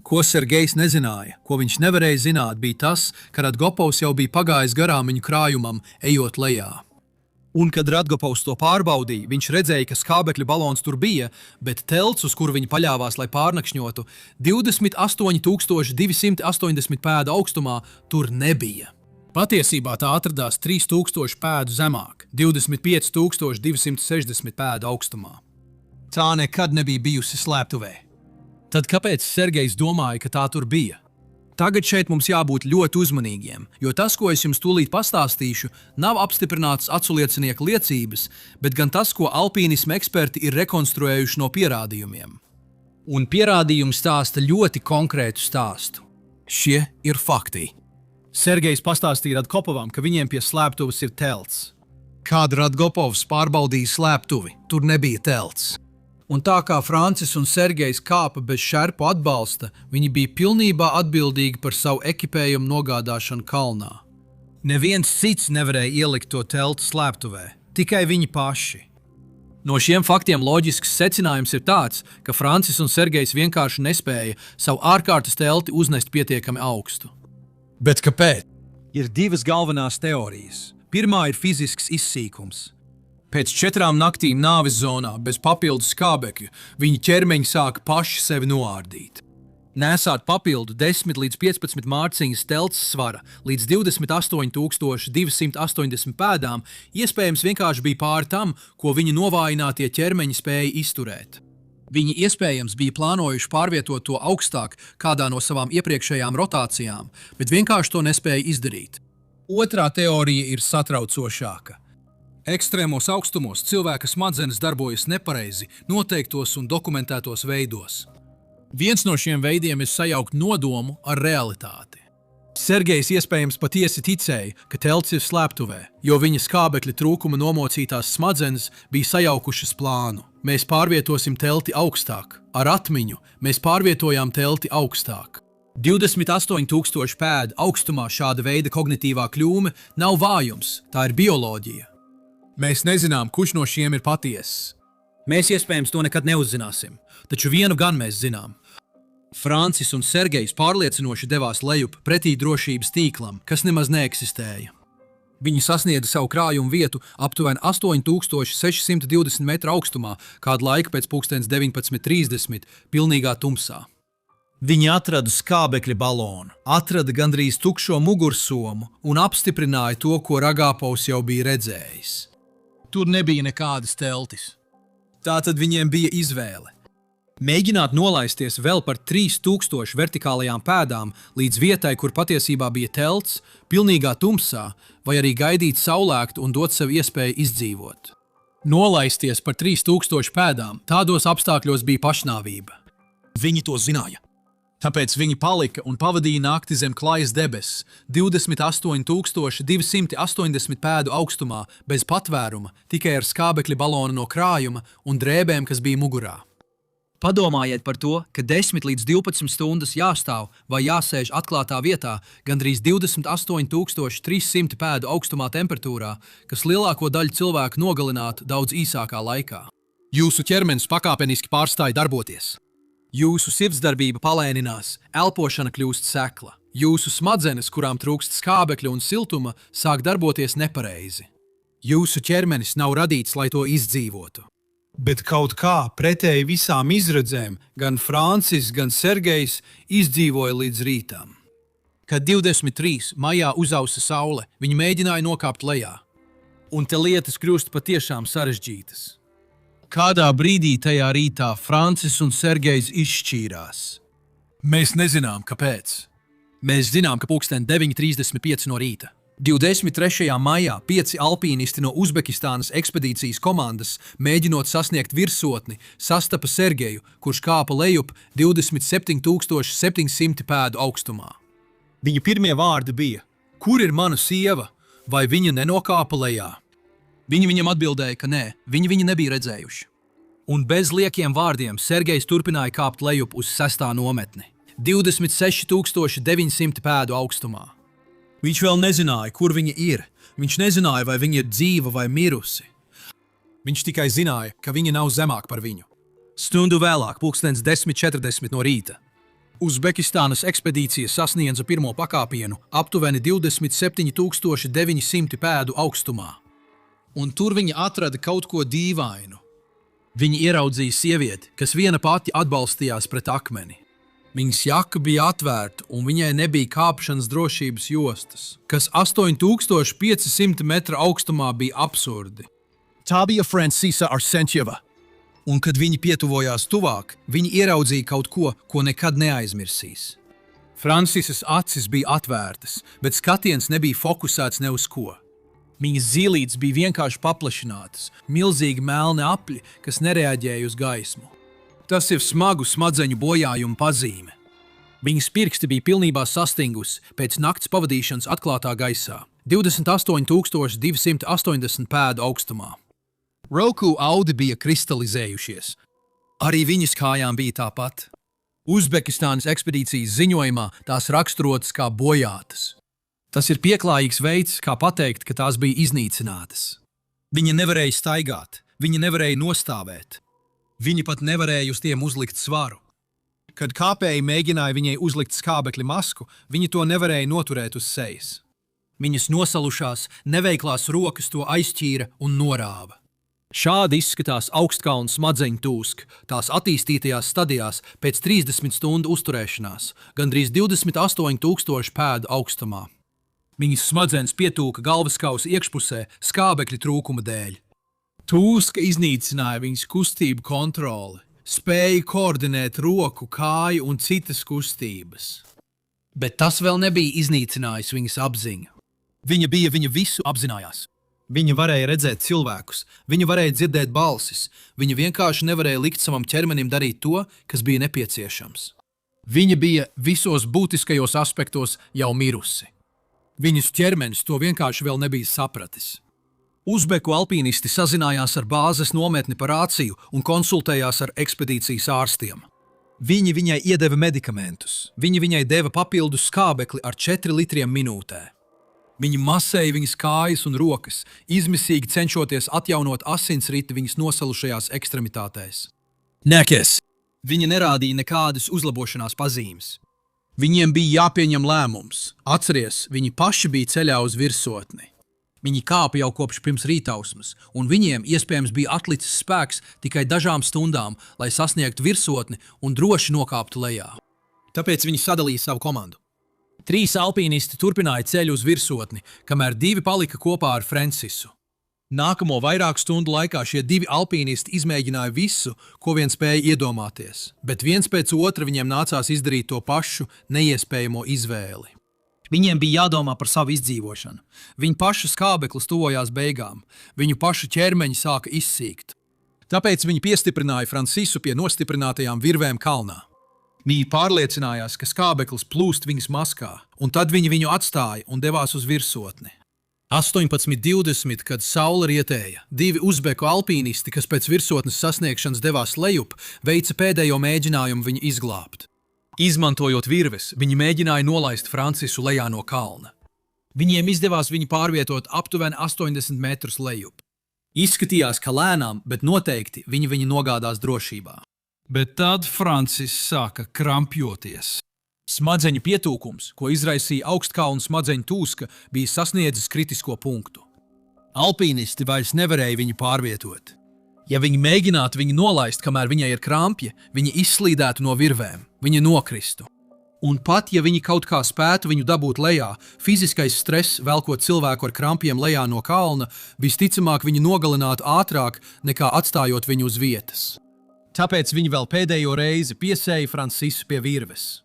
Ko Sergejs nezināja, ko viņš nevarēja zināt, bija tas, ka Radgopovs jau bija pagājis garām viņu krājumam, ejot lejā. Un, kad Radgopovs to pārbaudīja, viņš redzēja, ka skābekļa balons tur bija, bet telts, uz kuru viņi paļāvās, lai pārnakšņotu, 28,280 pēdu augstumā tur nebija. Patiesībā tā atradās 3000 pēdu zemāk, 25,260 pēdu augstumā. Tā nekad nebija bijusi slēptuvē. Tad kāpēc Sergejs domāja, ka tā tur bija? Tagad šeit mums jābūt ļoti uzmanīgiem, jo tas, ko es jums tūlīt pastāstīšu, nav apstiprināts aculiecinieku liecības, bet gan tas, ko alpīnisma eksperti ir rekonstruējuši no pierādījumiem. Un pierādījumi stāsta ļoti konkrētu stāstu. Šie ir fakti. Sergejs pastāstīja Radgopovam, ka viņiem pie slēptuves ir telts. Kad Radgopovs pārbaudīja slēptuvi, tur nebija telts. Un tā kā Francis un Sergejs kāpa bez šerpu atbalsta, viņi bija pilnībā atbildīgi par savu ekipējumu nogādāšanu kalnā. Neviens cits nevarēja ielikt to teltu slēptuvē, tikai viņi paši. No šiem faktiem loģisks secinājums ir tāds, ka Francis un Sergejs vienkārši nespēja savu ārkārtas telti uznest pietiekami augstu. Bet kāpēc? Ir 2 galvenās teorijas. Pirmā ir fizisks izsīkums. Pēc 4 naktīm nāves zonā, bez papildus skābekļa, viņa ķermeņi sāka paši sevi noārdīt. Nesāt papildu 10 līdz 15 mārciņas telts svara līdz 28,280 pēdām, iespējams vienkārši bija pāri tam, ko viņa novājinātie ķermeņi spēja izturēt. Viņi iespējams bija plānojuši pārvietot to augstāk kādā no savām iepriekšējām rotācijām, bet vienkārši to nespēja izdarīt. Otrā teorija ir satraucošāka. Ekstrēmos augstumos cilvēka smadzenes darbojas nepareizi, noteiktos un dokumentētos veidos. Viens no šiem veidiem ir sajaukt nodomu ar realitāti. Sergejs iespējams patiesi ticēja, ka telts ir slēptuvē, jo viņa skābekļa trūkuma nomocītās smadzenes bija sajaukušas plānu. Mēs pārvietosim telti augstāk. Ar atmiņu mēs pārvietojām telti augstāk. 28,000 pēdu augstumā šāda veida kognitīvā kļūme nav vājums, tā ir bioloģija. Mēs nezinām, kurš no šiem ir patiess. Mēs iespējams to nekad neuzzināsim, taču vienu gan mēs zinām. Francis un Sergejs pārliecinoši devās lejup pretī drošības tīklam, kas nemaz neeksistēja. Viņi sasniedza savu krājumu vietu aptuveni 8620 metru augstumā, kādu laiku pēc 19:30 pilnīgā tumsā. Viņi atrada skābekļa balonu, atrada gandrīz tukšo mugursomu un apstiprināja to, ko Ragāpovs jau bija redzējis. Tur nebija nekādas teltis. Tātad viņiem bija izvēle. Mēģināt nolaisties vēl par 3000 vertikālajām pēdām līdz vietai, kur patiesībā bija telts, pilnīgā tumsā, vai arī gaidīt saulēktu un dot sev iespēju izdzīvot. Nolaisties par 3000 pēdām tādos apstākļos bija pašnāvība. Viņi to zināja. Tāpēc viņi palika un pavadīja nakti zem klājas debesis, 28,280 pēdu augstumā, bez patvēruma, tikai ar skābekļa balonu no krājuma un drēbēm, kas bija mugurā. Padomājiet par to, ka 10 līdz 12 stundas jāstāv vai jāsēž atklātā vietā, gandrīz 28,300 pēdu augstumā temperatūrā, kas lielāko daļu cilvēku nogalinātu daudz īsākā laikā. Jūsu ķermenis pakāpeniski pārstāja darboties. Jūsu sirdsdarbība palēninās, elpošana kļūst sekla. Jūsu smadzenes, kurām trūkst skābekļa un siltuma, sāk darboties nepareizi. Jūsu ķermenis nav radīts, lai to izdzīvotu. Bet kaut kā pretēji visām izredzēm, gan Francis, gan Sergejs izdzīvoja līdz rītam. Kad 23. maijā uzausa saule, viņi mēģināja nokāpt lejā. Un te lietas kļūst patiešām sarežģītas. Kādā brīdī tajā rītā Francis un Sergejs izšķīrās. Mēs nezinām, kāpēc. Mēs zinām, ka 9:35 no rīta. 23. maijā 5 alpīnisti no Uzbekistānas ekspedīcijas komandas, mēģinot sasniegt virsotni, sastapa Sergeju, kurš kāpa lejup 27,700 pēdu augstumā. Viņa pirmie vārdi bija: kur ir mana sieva, vai viņa nenokāpa lejā? Viņi viņam atbildēja, ka nē, viņi viņu nebija redzējuši. Un bez liekiem vārdiem Sergejs turpināja kāpt lejup uz 6. nometni, 26,900 pēdu augstumā. Viņš vēl nezināja, kur viņa ir. Viņš nezināja, vai viņa ir dzīva vai mirusi. Viņš tikai zināja, ka viņa nav zemāk par viņu. Stundu vēlāk, 10:40 no rīta. Uzbekistānas ekspedīcija sasniedza pirmo pakāpienu aptuveni 27,900 pēdu augstumā. Un tur viņa atrada kaut ko dīvainu. Viņa ieraudzīja sievieti, kas viena pati atbalstījās pret akmeni. Viņas jaka bija atvērta, un viņai nebija kāpšanas drošības jostas, kas 8,500 metru augstumā bija absurdi. Tā bija Francisa Arsentjeva. Un, kad viņi pietuvojās tuvāk, viņi ieraudzīja kaut ko, ko nekad neaizmirsīs. Francisas acis bija atvērtas, bet skatiens nebija fokusēts ne uz ko. Viņas zīlītes bija vienkārši paplašinātas, milzīgi melni apļi, kas nereaģēja uz gaismu. Tas ir smagu smadzeņu bojājumu pazīme. Viņas pirksti bija pilnībā sastingusi pēc nakts pavadīšanas atklātā gaisā, 28,280 pēdu augstumā. Roku audi bija kristalizējušies. Arī viņas kājām bija tāpat. Uzbekistānas ekspedīcijas ziņojumā tās raksturotas kā bojātas. Tas ir pieklājīgs veids, kā pateikt, ka tās bija iznīcinātas. Viņa nevarēja staigāt, viņa nevarēja nostāvēt. Viņa pat nevarēja uz tiem uzlikt svaru. Kad kāpēji mēģināja viņai uzlikt skābekļa masku, viņa to nevarēja noturēt uz sejas. Viņas nosalušās, neveiklās rokas to aizķīra un norāva. Šādi izskatās augstkalnu smadzeņu tūska tās attīstītajās stadijās pēc 30 stundu uzturēšanās, gandrīz 28,000 pēdu augstumā. Viņas smadzenes pietūka galvaskausa iekšpusē skābekļa trūkuma dēļ. Tūska iznīcināja viņas kustību kontroli, spēja koordinēt roku, kāju un citas kustības. Bet tas vēl nebija iznīcinājis viņas apziņu. Viņa visu apzinājās. Viņa varēja redzēt cilvēkus, viņa varēja dzirdēt balsis, viņa vienkārši nevarēja likt savam ķermenim darīt to, kas bija nepieciešams. Viņa bija visos būtiskajos aspektos jau mirusi. Viņas ķermenis to vienkārši vēl nebija sapratis. Uzbeku alpīnisti sazinājās ar bāzes nometni par rāciju un konsultējās ar ekspedīcijas ārstiem. Viņi viņai iedeva medikamentus, viņi viņai deva papildus skābekli ar 4 litriem minūtē. Viņi masēja viņas kājas un rokas, izmisīgi cenšoties atjaunot asinsriti viņas nosalušajās ekstremitātēs. Nekes! Viņa nerādīja nekādas uzlabošanās pazīmes. Viņiem bija jāpieņem lēmums. Atceries, viņi paši bija ceļā uz virsotni. Viņi kāpa jau kopš pirms rītausmas, un viņiem iespējams bija atlicis spēks tikai dažām stundām, lai sasniegtu virsotni un droši nokāptu lejā. Tāpēc viņi sadalīja savu komandu. 3 alpīnisti turpināja ceļu uz virsotni, kamēr 2 palika kopā ar Francisu. Nākamo vairāku stundu laikā šie 2 alpīnisti izmēģināja visu, ko vien spēja iedomāties, bet viens pēc otra viņiem nācās izdarīt to pašu neiespējamo izvēli. Viņiem bija jādomā par savu izdzīvošanu. Viņu pašu skābeklis tuvojās beigām, viņu pašu ķermeņi sāka izsīkt. Tāpēc viņi piestiprināja Francisu pie nostiprinātajām virvēm kalnā. Viņi pārliecinājās, ka skābeklis plūst viņas maskā, un tad viņi viņu atstāja un devās uz virsotni. 18:20, kad saule rietēja, 2 uzbeku alpīnisti, kas pēc virsotnes sasniegšanas devās lejup, veica pēdējo mēģinājumu viņu izglābt. Izmantojot virves, viņi mēģināja nolaist Francisu lejā no kalna. Viņiem izdevās viņu pārvietot aptuveni 80 metrus lejup. Izskatījās, ka lēnām, bet noteikti viņu nogādās drošībā. Bet tad Francis sāka krampjoties. Smadzeņu pietūkums, ko izraisīja augstkalnu smadzeņu tūska, bija sasniedzis kritisko punktu. Alpīnisti vairs nevarēja viņu pārvietot. Ja viņi mēģinātu viņu nolaist, kamēr viņai ir krampja, viņi izslīdētu no virvēm, viņa nokristu. Un pat, ja viņi kaut kā spētu viņu dabūt lejā, fiziskais stress, velkot cilvēku ar krampjiem lejā no kalna, visticamāk viņu nogalinātu ātrāk, nekā atstājot viņu uz vietas. Tāpēc viņi vēl pēdējo reizi piesēja Francisu pie virves.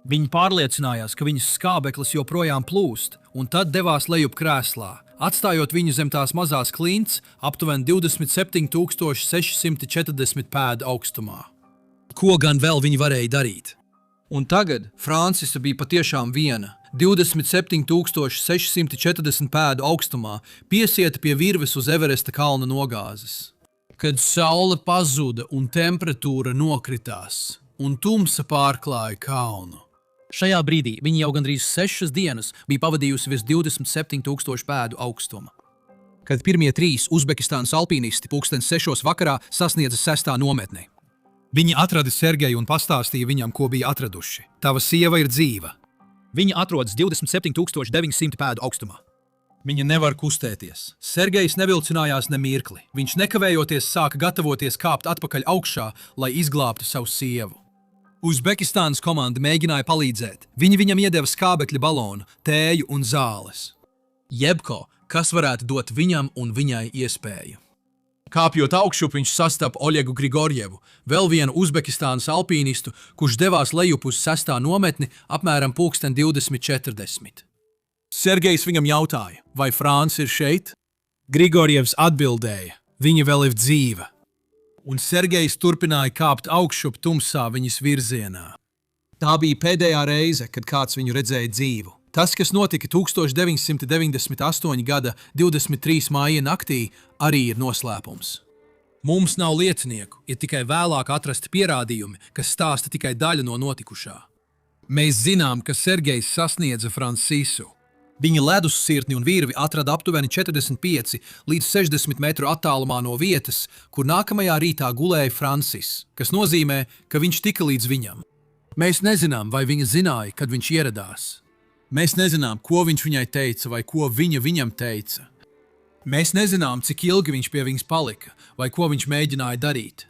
Viņi pārliecinājās, ka viņas skābeklis joprojām plūst, un tad devās lejup krēslā, atstājot viņu zem tās mazās klints aptuveni 27,640 pēdu augstumā. Ko gan vēl viņi varēja darīt? Un tagad Francisa bija patiešām viena, 27,640 pēdu augstumā, piesieta pie virves uz Everesta kalna nogāzes. Kad saule pazuda un temperatūra nokritās, un tumsa pārklāja kalnu. Šajā brīdī viņa jau gandrīz 6 dienas bija pavadījusi virs 27,000 pēdu augstuma. Kad pirmie 3 Uzbekistānas alpīnisti 6:00 vakarā sasniedza 6. nometni. Viņi atrada Sergeju un pastāstīja viņam, ko bija atraduši. Tava sieva ir dzīva. Viņa atrodas 27,900 pēdu augstumā. Viņa nevar kustēties. Sergejs nevilcinājās ne mirkli. Viņš nekavējoties sāka gatavoties kāpt atpakaļ augšā, lai izglābtu savu sievu. Uzbekistānas komanda mēģināja palīdzēt. Viņi viņam iedeva skābekļa balonu, tēju un zāles. Jebko, kas varētu dot viņam un viņai iespēju. Kāpjot augšup, viņš sastapa Oļegu Grigorjevu, vēl vienu Uzbekistānas alpīnistu, kurš devās lejup uz 6. nometni apmēram 20:40. Sergejs viņam jautāja, vai Frāns ir šeit? Grigorjevs atbildēja, viņa vēl ir dzīva. Un Sergejs turpināja kāpt augšup tumsā viņas virzienā. Tā bija pēdējā reize, kad kāds viņu redzēja dzīvu. Tas, kas notika 1998. gada 23. māja naktī, arī ir noslēpums. Mums nav liecinieku, ir tikai vēlāk atrasti pierādījumi, kas stāsta tikai daļu no notikušā. Mēs zinām, ka Sergejs sasniedza Francisu. Viņa ledussirtni un virvi atrada aptuveni 45 līdz 60 metru attālumā no vietas, kur nākamajā rītā gulēja Francis, kas nozīmē, ka viņš tika līdz viņam. Mēs nezinām, vai viņa zināja, kad viņš ieradās. Mēs nezinām, ko viņš viņai teica vai ko viņa viņam teica. Mēs nezinām, cik ilgi viņš pie viņas palika, vai ko viņš mēģināja darīt.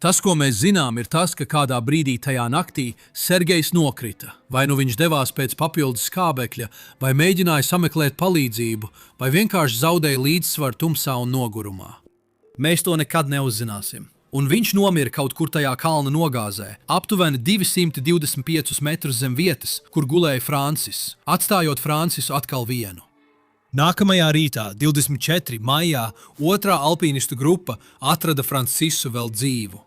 Tas, ko mēs zinām, ir tas, ka kādā brīdī tajā naktī Sergejs nokrita. Vai nu viņš devās pēc papildus skābekļa, vai mēģināja sameklēt palīdzību, vai vienkārši zaudēja līdzsvaru tumsā un nogurumā. Mēs to nekad neuzzināsim. Un viņš nomira kaut kur tajā kalna nogāzē, aptuveni 225 metrus zem vietas, kur gulēja Francis, atstājot Francisu atkal vienu. Nākamajā rītā, 24. maijā, otrā alpīnistu grupa atrada Francisu vēl dzīvu.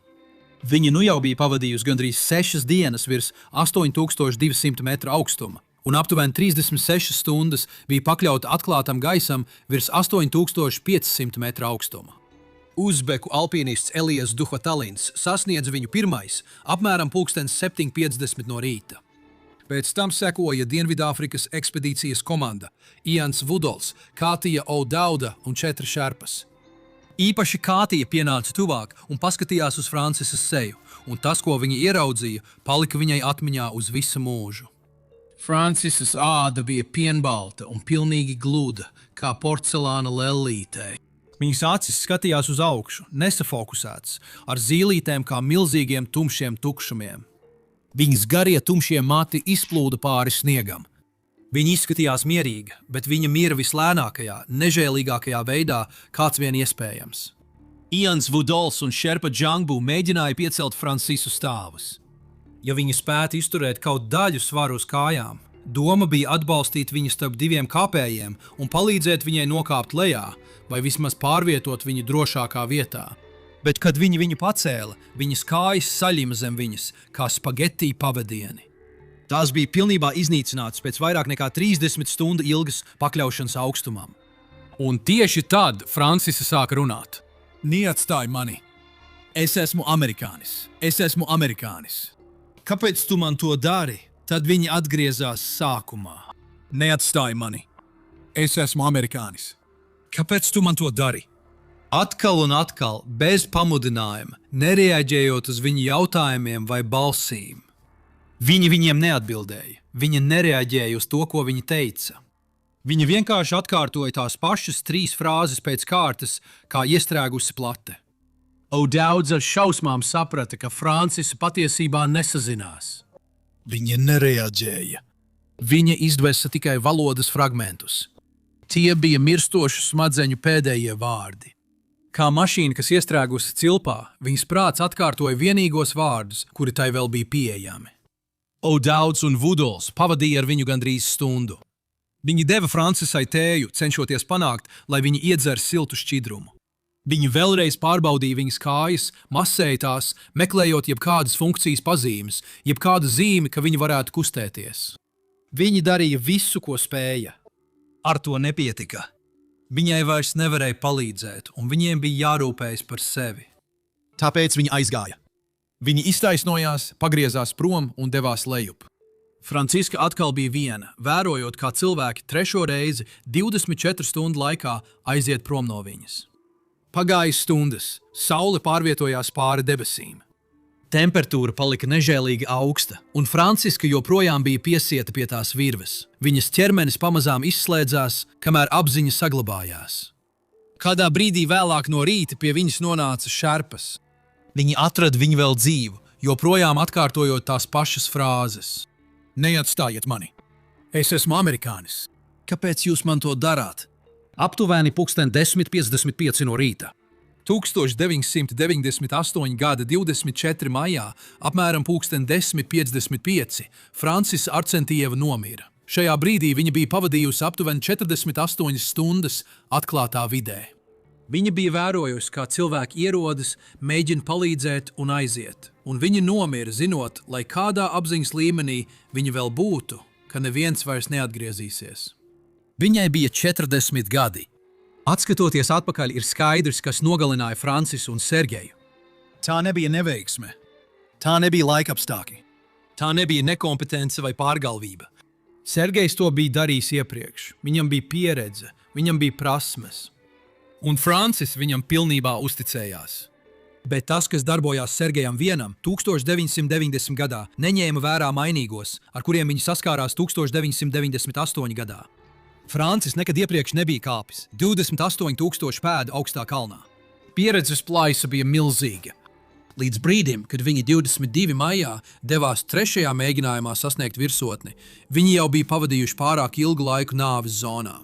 Viņa nu jau bija pavadījusi gandrīz 6 dienas virs 8200 metru augstuma, un aptuveni 36 stundas bija pakļauta atklātam gaisam virs 8500 metru augstuma. Uzbeku alpīnists Elijas Duhatalins sasniedza viņu pirmais apmēram 7:50 no rīta. Pēc tam sekoja Dienvidāfrikas ekspedīcijas komanda Ians Vudols, Kātija O'Dauda un 4 šerpas. Īpaši Kātija pienāca tuvāk un paskatījās uz Francisas seju, un tas, ko viņa ieraudzīja, palika viņai atmiņā uz visu mūžu. Francisas āda bija pienbalta un pilnīgi gluda, kā porcelāna lellītē. Viņas acis skatījās uz augšu, nesafokusētas, ar zīlītēm kā milzīgiem tumšiem tukšumiem. Viņas garie tumšie mati izplūda pāri sniegam. Viņa izskatījās mierīga, bet viņa mira vislēnākajā, nežēlīgākajā veidā, kāds vien iespējams. Ians Vudols un Šerpa Džangbu mēģināja piecelt Francisu stāvus. Ja viņa spētu izturēt kaut daļu svaru uz kājām, doma bija atbalstīt viņu starp 2 kāpējiem un palīdzēt viņai nokāpt lejā, vai vismaz pārvietot viņu drošākā vietā. Bet, kad viņi viņu pacēla, viņas kājas saļima zem viņas, kā spagetī pavadieni. Tās bija pilnībā iznīcinātas pēc vairāk nekā 30 stundu ilgas pakļaušanas augstumam. Un tieši tad Francisa sāka runāt. Neatstāj mani! Es esmu amerikānis! Es esmu amerikānis! Kāpēc tu man to dari? Tad viņi atgriezās sākumā. Neatstāj mani! Es esmu amerikānis! Kāpēc tu man to dari? Atkal un atkal, bez pamudinājuma, nereaģējot uz viņu jautājumiem vai balsīm. Viņi viņiem neatbildēja. Viņa nereaģēja uz to, ko viņi teica. Viņa vienkārši atkārtoja tās pašas 3 frāzes pēc kārtas, kā iestrēgusi plate. O'Dauds ar šausmām saprata, ka Francisa patiesībā nesazinās. Viņa nereaģēja. Viņa izdvesa tikai valodas fragmentus. Tie bija mirstošu smadzeņu pēdējie vārdi. Kā mašīna, kas iestrēgusi cilpā, viņas prāts atkārtoja vienīgos vārdus, kuri tai vēl bija pieejami. O'Dauds un Vudols pavadīja ar viņu gandrīz stundu. Viņi deva Francisai tēju, cenšoties panākt, lai viņa iedzer siltu šķidrumu. Viņi vēlreiz pārbaudīja viņas kājas, masēja tās, meklējot jebkādas funkcijas pazīmes, jebkādu zīmi, ka viņi varētu kustēties. Viņi darīja visu, ko spēja. Ar to nepietika. Viņai vairs nevarēja palīdzēt, un viņiem bija jārūpējas par sevi. Tāpēc viņa aizgāja. Viņa iztaisnojās, pagriezās prom un devās lejup. Franciska atkal bija viena, vērojot, kā cilvēki 3. reizi 24 stundu laikā aiziet prom no viņas. Pagāja stundas, saule pārvietojās pāri debesīm. Temperatūra palika nežēlīgi augsta, un Franciska joprojām bija piesieta pie tās virves. Viņas ķermenis pamazām izslēdzās, kamēr apziņa saglabājās. Kādā brīdī vēlāk no rīta pie viņas nonāca šerpas. Viņi atrada viņu vēl dzīvu, joprojām atkārtojot tās pašas frāzes. Neatstājiet mani! Es esmu amerikānis! Kāpēc jūs man to darāt? Aptuveni 10:55 no rīta. 1998. gada 24. maijā, apmēram 10:55, Francisa Arcentieva nomira. Šajā brīdī viņa bija pavadījusi aptuveni 48 stundas atklātā vidē. Viņa bija vērojusi, kā cilvēki ierodas, mēģina palīdzēt un aiziet, un viņa nomira, zinot, lai kādā apziņas līmenī viņa vēl būtu, ka neviens vairs neatgriezīsies. Viņai bija 40 gadi. Atskatoties atpakaļ, ir skaidrs, kas nogalināja Francisu un Sergeju. Tā nebija neveiksme. Tā nebija laikapstākļi. Tā nebija nekompetence vai pārgalvība. Sergejs to bija darījis iepriekš. Viņam bija pieredze, viņam bija prasmes. Un Francis viņam pilnībā uzticējās. Bet tas, kas darbojās Sergejam vienam 1990. gadā, neņēma vērā mainīgos, ar kuriem viņi saskārās 1998. gadā. Francis nekad iepriekš nebija kāpis 28,000 pēdu augstā kalnā.
Pieredzes plaisa bija milzīga.
Līdz brīdim, kad viņi 22. maijā devās trešajā mēģinājumā sasniegt virsotni, viņi jau bija pavadījuši pārāk ilgu laiku nāves zonā.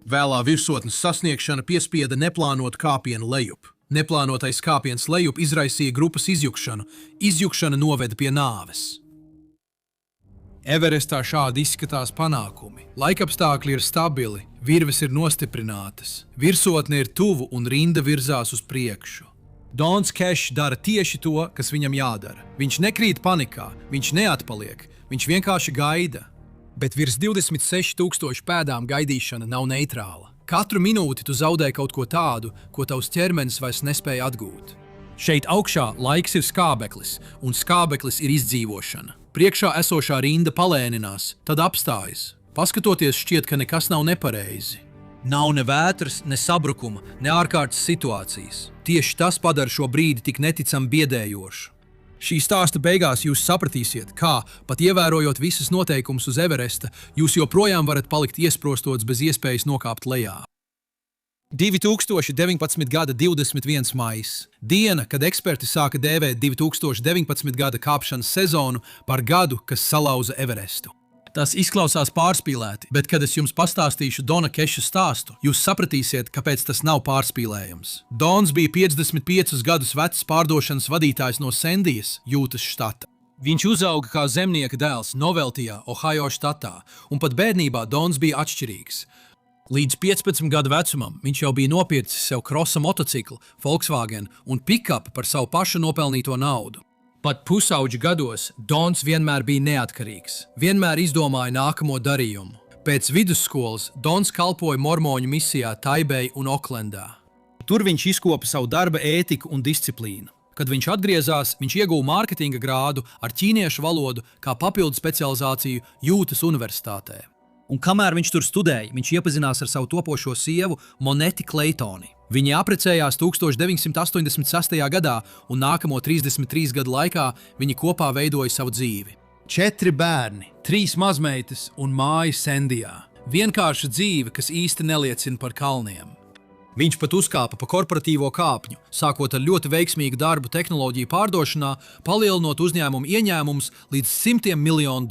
Vēlā virsotnes sasniegšana piespieda neplānotu kāpienu lejup. Neplānotais kāpiens lejup izraisīja grupas izjukšanu. Izjukšana noveda pie nāves. Everestā šādi izskatās panākumi. Laikapstākļi ir stabili, virves ir nostiprinātas, virsotne ir tuvu un rinda virzās uz priekšu. Dons Kešs dara tieši to, kas viņam jādara. Viņš nekrīt panikā, viņš neatpaliek, viņš vienkārši gaida.
Bet virs 26,000 pēdām gaidīšana nav neitrāla.
Katru minūti tu zaudē kaut ko tādu, ko tavs ķermenis vairs nespēja atgūt.
Šeit augšā laiks ir skābeklis,
un skābeklis ir izdzīvošana. Priekšā esošā rinda palēninās, tad apstājas. Paskatoties, šķiet, ka nekas nav nepareizi.
Nav ne vētras, ne sabrukuma, ne ārkārtas situācijas.
Tieši tas padara šo brīdi tik neticami biedējošu. Šī stāsta beigās jūs sapratīsiet, kā, pat ievērojot visas noteikumus uz Everesta, jūs joprojām varat palikt iesprostots bez iespējas nokāpt lejā. 2019. gada 21. maijs. Diena, kad eksperti sāka dēvēt 2019. gada kāpšanas sezonu par gadu, kas salauza Everestu. Tas izklausās pārspīlēti, bet, kad es jums pastāstīšu Dona Keša stāstu, jūs sapratīsiet, kāpēc tas nav pārspīlējams. Dons bija 55 gadus vecs pārdošanas vadītājs no Sendijas, Jūtas štata. Viņš uzauga kā zemnieka dēls Noveltijā, Ohio štatā, un pat bērnībā Dons bija atšķirīgs. Līdz 15 gadu vecumam viņš jau bija nopircis sev krosa motociklu, Volkswagen un pikapu par savu pašu nopelnīto naudu. Pat pusauģa gados Dons vienmēr bija neatkarīgs, vienmēr izdomāja nākamo darījumu. Pēc vidusskolas Dons kalpoja mormoņu misijā Taibei un Oklendā. Tur viņš izkopa savu darba ētiku un disciplīnu. Kad viņš atgriezās, viņš ieguva mārketinga grādu ar ķīniešu valodu kā papildu specializāciju Jūtas universitātē. Un kamēr viņš tur studēja, viņš iepazinās ar savu topošo sievu Moneti Kleitoni. Viņi apprecējās 1986. gadā, un nākamo 33 gadu laikā viņi kopā veidoja savu dzīvi. 4 bērni, 3 mazmeitas un māja Sendijā. Vienkārša dzīve, kas īsti neliecina par kalniem. Viņš pat uzkāpa pa korporatīvo kāpņu, sākot ar ļoti veiksmīgu darbu tehnoloģiju pārdošanā, palielinot uzņēmumu ieņēmumus līdz $100 miljonu,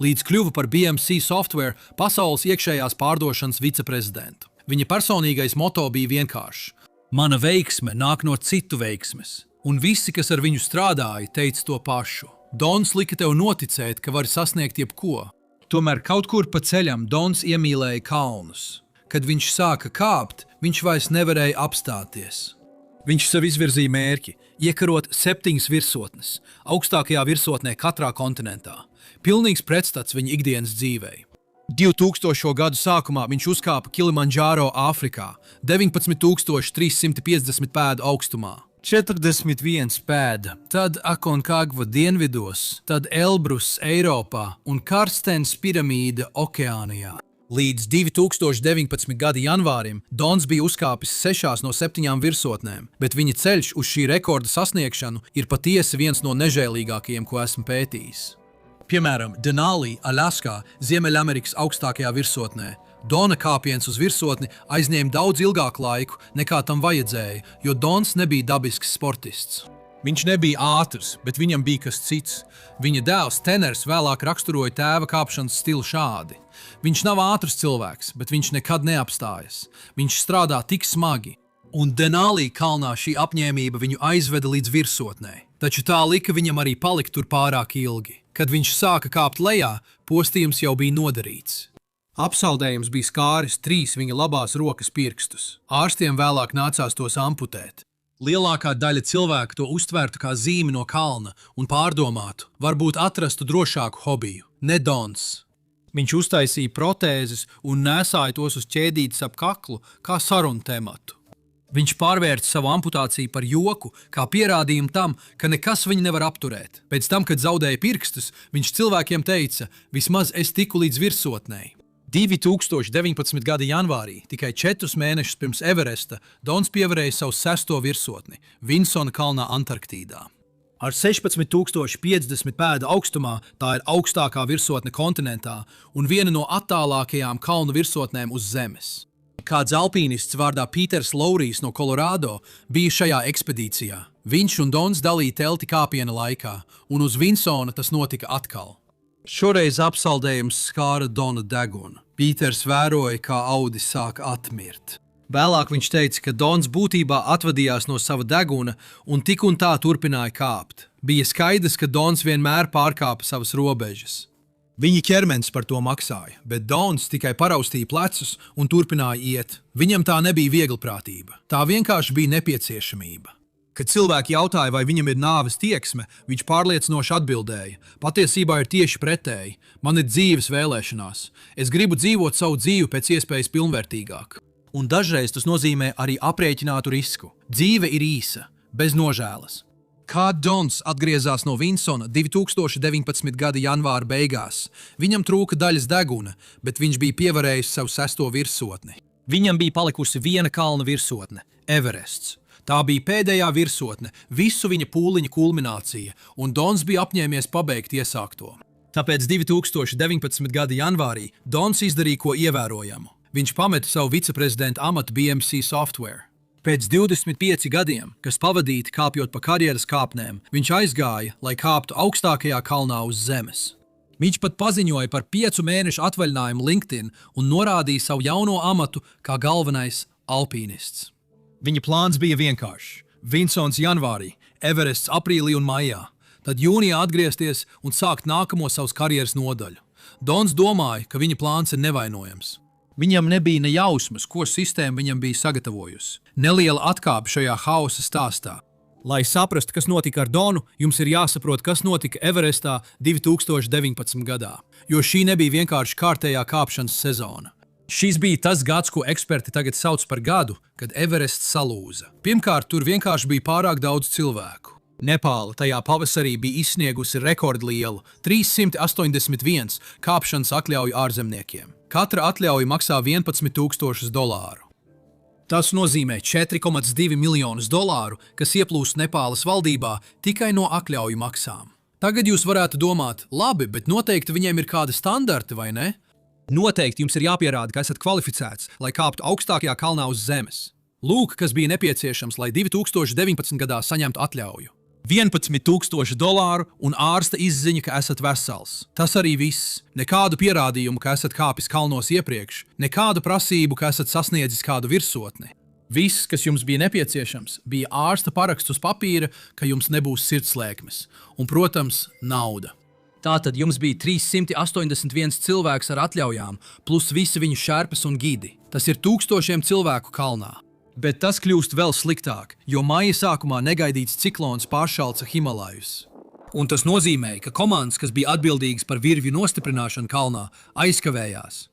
līdz kļuva par BMC Software pasaules iekšējās pārdošanas viceprezidentu. Viņa personīgais moto bija vienkāršs: mana veiksme nāk no citu veiksmes, un visi, kas ar viņu strādāja, teica to pašu. Dons lika tev noticēt, ka vari sasniegt jebko. Tomēr kaut kur pa ceļam Dons iemīlēja kalnus. Kad viņš sāka kāpt, viņš vairs nevarēja apstāties. Viņš sev izvirzīja mērķi – iekarot 7 virsotnes, augstākajā virsotnē katrā kontinentā. Pilnīgs pretstats viņa ikdienas dzīvei. 2000. gadu sākumā viņš uzkāpa Kilimandžāro Āfrikā, 19,350 pēdu augstumā. 41 pēda, tad Aconcagua dienvidos, tad Elbrus Eiropā un Karstens piramīda Okeānijā. Līdz 2019. gada janvārim Dons bija uzkāpis 6 no 7 virsotnēm, bet viņa ceļš uz šī rekorda sasniegšanu ir patiesi viens no nežēlīgākajiem, ko esmu pētījis. Piemēram, Denali, Alaskā, Ziemeļamerikas augstākajā virsotnē. Dona kāpiens uz virsotni aizņēma daudz ilgāku laiku, nekā tam vajadzēja, jo Dons nebija dabisks sportists. Viņš nebija ātrs, bet viņam bija kas cits. Viņa dēls Teners vēlāk raksturoja tēva kāpšanas stilu šādi. Viņš nav ātrs cilvēks, bet viņš nekad neapstājas. Viņš strādā tik smagi. Un Denali kalnā šī apņēmība viņu aizveda līdz virsotnē. Taču tā lika viņam arī palikt tur pārāk ilgi. Kad viņš sāka kāpt lejā, postījums jau bija nodarīts. Apsaldējums bija skāris 3 viņa labās rokas pirkstus. Ārstiem vēlāk nācās tos amputēt. Lielākā daļa cilvēku to uztvērtu kā zīmi no kalna un pārdomātu, varbūt atrastu drošāku hobiju, ne Dons. Viņš uztaisīja protēzes un nēsāja tos uz ķēdītes ap kaklu kā sarunu tematu. Viņš pārvērta savu amputāciju par joku, kā pierādījumu tam, ka nekas viņu nevar apturēt. Pēc tam, kad zaudēja pirkstus, viņš cilvēkiem teica, vismaz es tiku līdz virsotnei. 2019. gada janvārī, tikai 4 mēnešus pirms Everesta, Dons pievarēja savu 6. virsotni – Vinsona kalnā Antarktīdā.
Ar 16,050 pēdu augstumā tā ir augstākā virsotne kontinentā un viena no attālākajām kalnu virsotnēm uz Zemes. Kāds alpīnists vārdā Pīters Laurijs no Kolorādo bija šajā ekspedīcijā. Viņš un Dons dalīja telti kāpiena laikā, un uz Vinsona tas notika atkal. Šoreiz apsaldējums skāra Dona degunu. Pīters vēroja, kā audis sāk atmirt. Vēlāk viņš teica, ka Dons būtībā atvadījās no sava deguna un tik un tā turpināja kāpt. Bija skaidrs, ka Dons vienmēr pārkāpa savas robežas. Viņa ķermenis par to maksāja, bet Dons tikai paraustīja plecus un turpināja iet. Viņam tā nebija vieglprātība, tā vienkārši bija nepieciešamība. Kad cilvēki jautāja, vai viņam ir nāves tieksme, viņš pārliecinoši atbildēja: patiesībā ir tieši pretēji, man ir dzīves vēlēšanās, es gribu dzīvot savu dzīvi pēc iespējas pilnvērtīgāk. Un dažreiz tas nozīmē arī aprēķinātu risku. Dzīve ir īsa, bez nožēlas. Kad Dons atgriezās no Vinsona 2019. gada janvāra beigās, viņam trūka daļas deguna, bet viņš bija pievarējis savu 6. virsotni. Viņam bija palikusi viena kalna virsotne – Everests. Tā bija pēdējā virsotne, visu viņa pūliņa kulminācija, un Dons bija apņēmies pabeigt iesākto. Tāpēc 2019. gada janvārī Dons izdarīja ko ievērojamu. Viņš pameta savu viceprezidenta amatu BMC Software. Pēc 25 gadiem, kas pavadīti kāpjot pa karjeras kāpnēm, viņš aizgāja, lai kāptu augstākajā kalnā uz Zemes. Viņš pat paziņoja par 5 mēnešu atvaļinājumu LinkedIn un norādīja savu jauno amatu kā galvenais alpīnists. Viņa plāns bija vienkāršs. Vinsons janvārī, Everests aprīlī un maijā, tad jūnijā atgriezties un sākt nākamo savas karjeras nodaļu. Dons domāja, ka viņa plāns ir nevainojams. Viņam nebija ne jausmas, ko sistēma viņam bija sagatavojusi. Neliela atkāpe šajā hausa stāstā. Lai saprastu, kas notika ar Donu, jums ir jāsaprot, kas notika Everestā 2019. gadā, jo šī nebija vienkārši kārtējā kāpšanas sezona. Šis bija tas gads, ko eksperti tagad sauc par gadu, kad Everests salūza. Pirmkārt, tur vienkārši bija pārāk daudz cilvēku. Nepāla tajā pavasarī bija izsniegusi rekordlielu 381 kāpšanas atļauju ārzemniekiem. Katra atļauja maksā $11,000. Tas nozīmē $4,2 miljonus, kas ieplūst Nepālas valdībā tikai no atļauju maksām. Tagad jūs varētu domāt, labi, bet noteikti viņiem ir kādi standarti, vai ne? Noteikti jums ir jāpierāda, ka esat kvalificēts, lai kāptu augstākajā kalnā uz Zemes. Lūk, kas bija nepieciešams, lai 2019. gadā saņemtu atļauju. $11,000 un ārsta izziņa, ka esat vesels. Tas arī viss. Nekādu pierādījumu, ka esat kāpis kalnos iepriekš, nekādu prasību, ka esat sasniedzis kādu virsotni. Viss, kas jums bija nepieciešams, bija ārsta paraksts uz papīra, ka jums nebūs sirdslēkmes. Un, protams, nauda. Tātad jums bija 381 cilvēks ar atļaujām, plus visi viņu šerpas un gidi. Tas ir tūkstošiem cilvēku kalnā. Bet tas kļūst vēl sliktāk, jo maija sākumā negaidīts ciklons pāršalca Himalajus. Un tas nozīmē, ka komandas, kas bija atbildīgas par virvju nostiprināšanu kalnā, aizkavējās.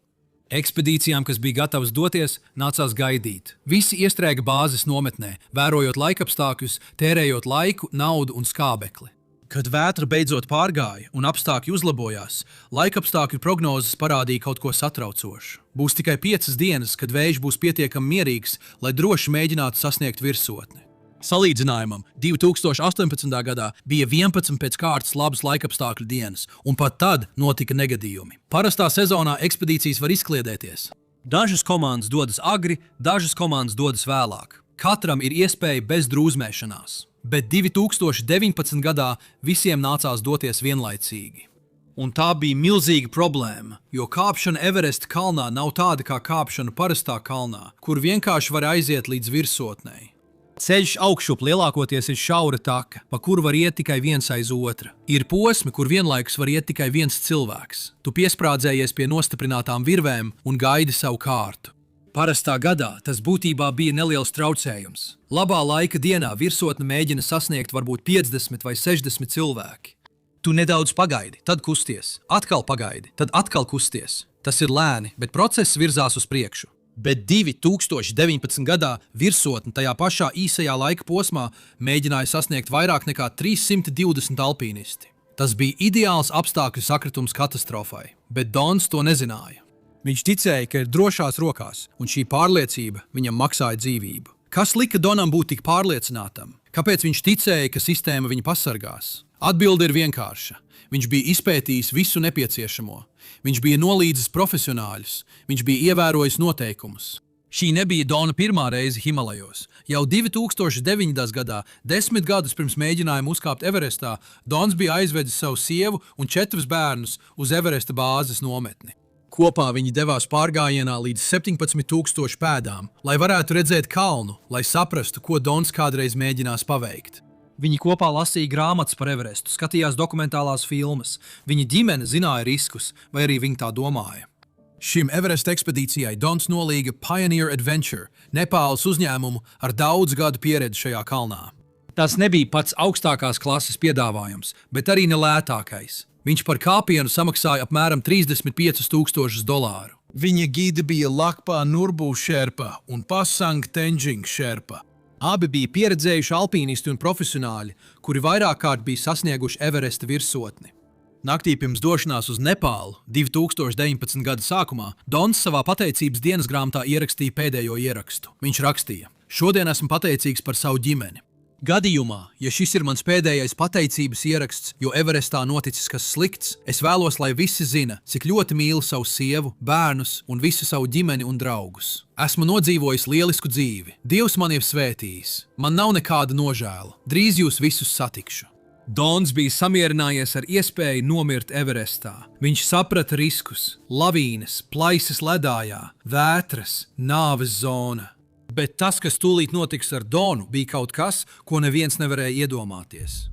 Ekspedīcijām, kas bija gatavas doties, nācās gaidīt. Visi iestrēga bāzes nometnē, vērojot laikapstākļus, tērējot laiku, naudu un skābekli. Kad vētra beidzot pārgāja un apstākļi uzlabojās, laikapstākļu prognozes parādīja kaut ko satraucošu. Būs tikai 5 dienas, kad vējš būs pietiekami mierīgs, lai droši mēģinātu sasniegt virsotni. Salīdzinājumam, 2018. gadā bija 11 pēc kārtas labas laikapstākļu dienas, un pat tad notika negadījumi. Parastā sezonā ekspedīcijas var izkliedēties. Dažas komandas dodas agri, dažas komandas dodas vēlāk. Katram ir iespēja bez drūzmēšanās. Bet 2019. gadā visiem nācās doties vienlaicīgi. Un tā bija milzīga problēma, jo kāpšana Everesta kalnā nav tāda kā kāpšana parastā kalnā, kur vienkārši var aiziet līdz virsotnei. Ceļš augšup lielākoties ir šaura taka, pa kuru var iet tikai viens aiz otra. Ir posmi, kur vienlaikus var iet tikai viens cilvēks. Tu piesprādzējies pie nostiprinātām virvēm un gaidi savu kārtu. Parastā gadā tas būtībā bija neliels traucējums. Labā laika dienā virsotne mēģina sasniegt varbūt 50 vai 60 cilvēki. Tu nedaudz pagaidi, tad kusties, atkal pagaidi, tad atkal kusties. Tas ir lēni, bet process virzās uz priekšu. Bet 2019. gadā virsotne tajā pašā īsajā laika posmā mēģināja sasniegt vairāk nekā 320 alpīnisti. Tas bija ideāls apstākļu sakritums katastrofai, bet Dons to nezināja. Viņš ticēja, ka ir drošās rokās, un šī pārliecība viņam maksāja dzīvību. Kas lika Donam būt tik pārliecinātam?
Kāpēc viņš ticēja, ka sistēma viņu pasargās? Atbilde ir vienkārša. Viņš bija izpētījis visu nepieciešamo. Viņš bija nolīdzis profesionāļus. Viņš bija ievērojis noteikumus.
Šī nebija Dona pirmā reize Himalajos. Jau 2009. gadā, 10 gadus pirms mēģinājuma uzkāpt Everestā, Dons bija aizvedis savu sievu un 4 bērnus uz Everesta bāzes nometni. Kopā viņi devās pārgājienā līdz 17,000 pēdām, lai varētu redzēt kalnu, lai saprastu, ko Dons kādreiz mēģinās paveikt. Viņi kopā lasīja grāmatas par Everestu, skatījās dokumentālās filmas. Viņa ģimene zināja riskus, vai arī viņi tā domāja.
Šim Everesta ekspedīcijai Dons nolīga Pioneer Adventure, Nepāles uzņēmumu ar daudz gadu pieredzi šajā kalnā.
Tas nebija pats augstākās klases piedāvājums, bet arī nelētākais.
Viņš par kāpienu samaksāja apmēram $35,000.
Viņa gidi bija Lakpa Nurbu Šerpa un Pasang Tenjing Šerpa.
Abi bija pieredzējuši alpīnisti un profesionāļi, kuri vairāk kārt bija sasnieguši Everesta virsotni.
Naktī pirms došanās uz Nepālu 2019. gada sākumā Dons savā pateicības dienas grāmatā ierakstīja pēdējo ierakstu. Viņš rakstīja: "Šodien esmu pateicīgs par savu ģimeni. Gadījumā, ja šis ir mans pēdējais pateicības ieraksts, jo Everestā noticis kas slikts, es vēlos, lai visi zina, cik ļoti mīlu savu sievu, bērnus un visu savu ģimeni un draugus. Esmu nodzīvojis lielisku dzīvi. Dievs man ir svētījis. Man nav nekāda nožēla. Drīz jūs visus satikšu."
Dons bija samierinājies ar iespēju nomirt Everestā.
Viņš saprata riskus, lavīnes, plaisas ledājā, vētras, nāves zona.
Bet tas, kas tūlīt notiks ar Donu, bija kaut kas, ko neviens nevarēja iedomāties.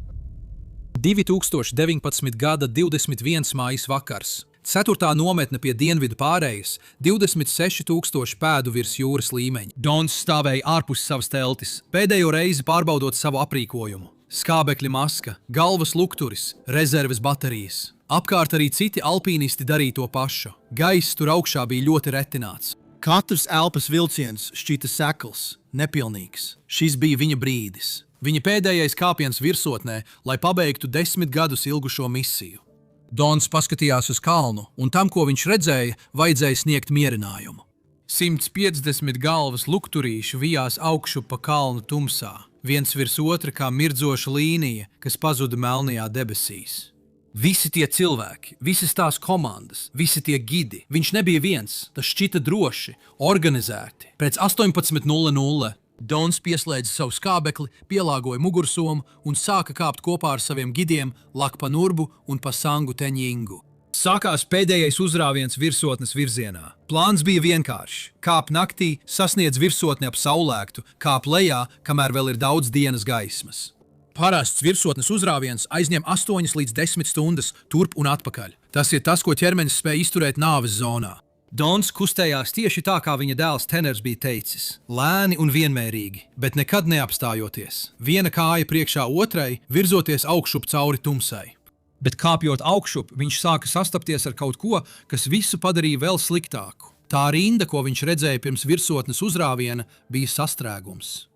2019. gada 21. mājas vakars. 4. nometne pie dienvidu pārējas, 26,000 pēdu virs jūras līmeņa.
Dons stāvēja ārpus savas teltis.
Pēdējo reizi pārbaudot savu aprīkojumu. Skābekļa maska, galvas lukturis, rezerves baterijas. Apkārt arī citi alpīnisti darīja to pašu. Gaiss tur augšā bija ļoti retināts. Katrs elpas vilciens šķita sekls, nepilnīgs. Šis bija viņa brīdis. Viņa pēdējais kāpiens virsotnē, lai pabeigtu 10 gadus ilgušo misiju.
Dons paskatījās uz kalnu, un tam, ko viņš redzēja, vajadzēja sniegt mierinājumu.
150 galvas lukturīši vijās augšu pa kalnu tumsā, viens virs otra kā mirdzoša līnija, kas pazuda melnajā debesīs. Visi tie cilvēki, visas tās komandas, visi tie gidi, viņš nebija viens, tas šķita droši, organizēti. Pēc 18:00 Dons pieslēdza savu skābekli, pielāgoja mugursomu un sāka kāpt kopā ar saviem gidiem Lakpa Nurbu un Pasangu Tenjingu.
Sākās pēdējais uzrāviens virsotnes virzienā.
Plāns bija vienkāršs. Kāp naktī, sasniedz virsotni ap saulēktu, kāp lejā, kamēr vēl ir daudz dienas gaismas. Parasts virsotnes uzrāviens aizņem 8 līdz 10 stundas turp un atpakaļ. Tas ir tas, ko ķermenis spēj izturēt nāves zonā. Dons kustējās tieši tā, kā viņa dēls Teners bija teicis. Lēni un vienmērīgi, bet nekad neapstājoties. Viena kāja priekšā otrai, virzoties augšup cauri tumsai.
Bet kāpjot augšup, viņš sāka sastapties ar kaut ko, kas visu padarīja vēl sliktāku.
Tā rinda, ko viņš redzēja pirms virsotnes uzrāviena, bija sastrēgums.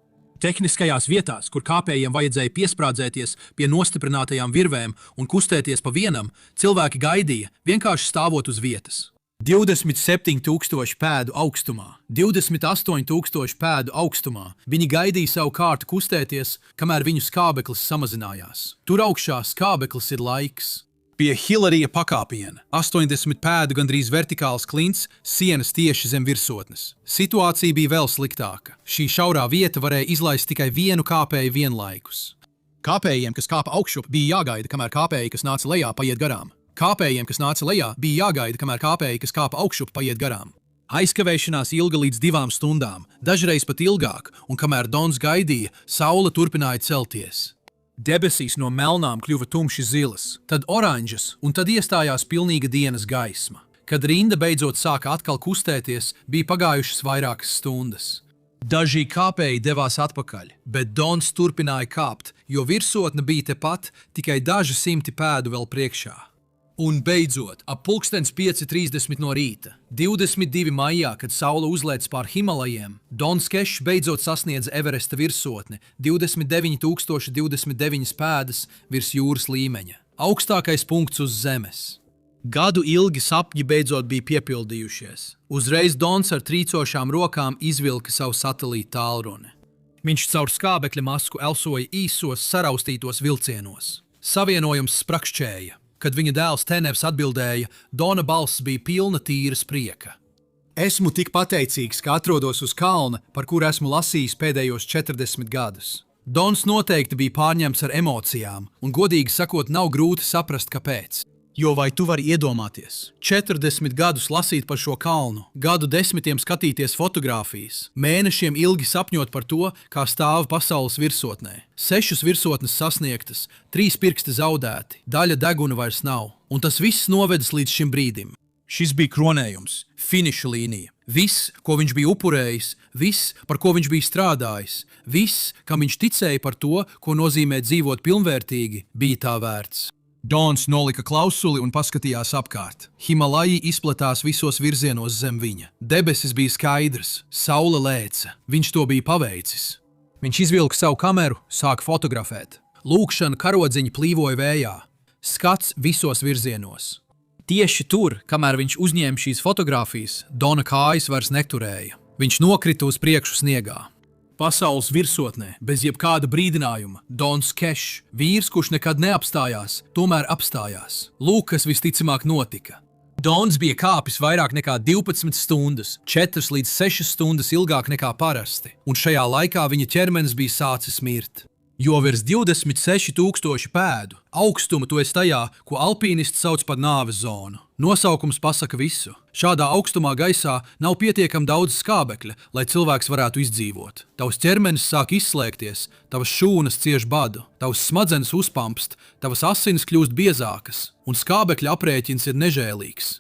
Tehniskajās vietās, kur kāpējiem vajadzēja piesprādzēties pie nostiprinātajām virvēm un kustēties pa vienam, cilvēki gaidīja, vienkārši stāvot uz vietas. 27,000 pēdu augstumā, 28,000 pēdu augstumā. Viņi gaidīja savu kārtu kustēties, kamēr viņu skābeklis samazinājās. Tur augšā skābeklis ir laiks. Pie Hilarija pakāpiena, 80 pēdu gandrīz vertikāls klints, sienas tieši zem virsotnes. Situācija bija vēl sliktāka. Šī šaurā vieta varēja izlaist tikai vienu kāpēju vienlaikus. Kāpējiem, kas kāpa augšup, bija jāgaida, kamēr kāpēji, kas nāca lejā, paiet garām. Kāpējiem, kas nāca lejā, bija jāgaida, kamēr kāpēji, kas kāpa augšup, paiet garām. Aizkavēšanās ilga līdz 2 stundām, dažreiz pat ilgāk, un kamēr Dons gaidīja, saule turpināja celties. Debesīs no melnām kļuva tumši zilas, tad oranžas, un tad iestājās pilnīga dienas gaisma. Kad rinda beidzot sāka atkal kustēties, bija pagājušas vairākas stundas. Daži kāpēji devās atpakaļ, bet Dons turpināja kāpt, jo virsotne bija tepat, tikai daži simti pēdu vēl priekšā. Un beidzot, ap 5:30 no rīta, 22. maijā, kad saule uzlēc pār Himalajiem, Dons Kešs beidzot sasniedza Everesta virsotni 29,029 pēdas virs jūras līmeņa. Augstākais punkts uz zemes. Gadu ilgi sapņi beidzot bija piepildījušies. Uzreiz Dons ar trīcošām rokām izvilka savu satelīta tālruni.
Viņš caur skābekļa masku elsoja īsos, saraustītos vilcienos. Savienojums sprakšķēja. Kad viņa dēls Tenevs atbildēja, Dona balss bija pilna tīras prieka. Esmu tik pateicīgs, ka atrodos uz kalna, par kuru esmu lasījis pēdējos 40 gadus. Dons noteikti bija pārņemts ar emocijām, un godīgi sakot, nav grūti saprast, kāpēc. Jo vai tu vari iedomāties? 40 gadus lasīt par šo kalnu, gadu desmitiem skatīties fotogrāfijas, mēnešiem ilgi sapņot par to, kā stāv pasaules virsotnē. 6 virsotnes sasniegtas, 3 pirksti zaudēti, daļa deguna vairs nav, un tas viss novedis līdz šim brīdim. Šis bija kronējums, finiša līnija. Viss, ko viņš bija upurējis, viss, par ko viņš bija strādājis, viss, kam viņš ticēja par to, ko nozīmē dzīvot pilnvērtīgi, bija tā vērts. Dons nolika klausuli un paskatījās apkārt. Himalaji izplatās visos virzienos zem viņa. Debesis bija skaidrs, saule lēca. Viņš to bija paveicis. Viņš izvilka savu kameru, sāka fotografēt. Lūkšana karodziņi plīvoja vējā. Skats visos virzienos. Tieši tur, kamēr viņš uzņēma šīs fotogrāfijas, Dona kājas vairs neturēja. Viņš nokrita uz priekšu sniegā. Pasaules virsotnē, bez jebkāda brīdinājuma, Dons Kešs, vīrs, kurš nekad neapstājās, tomēr apstājās. Lūk, kas visticamāk notika. Dons bija kāpis vairāk nekā 12 stundas, 4 līdz 6 stundas ilgāk nekā parasti, un šajā laikā viņa ķermenis bija sācis mirt. Jo virs 26,000 pēdu augstuma tu esi tajā, ko alpīnisti sauc par nāves zonu. Nosaukums pasaka visu. Šādā augstumā gaisā nav pietiekami daudz skābekļa, lai cilvēks varētu izdzīvot. Tavs ķermenis sāk izslēgties, tavas šūnas cieš badu, tavs smadzenes uzpampst, tavas asinis kļūst biezākas, un skābekļa aprēķins ir nežēlīgs.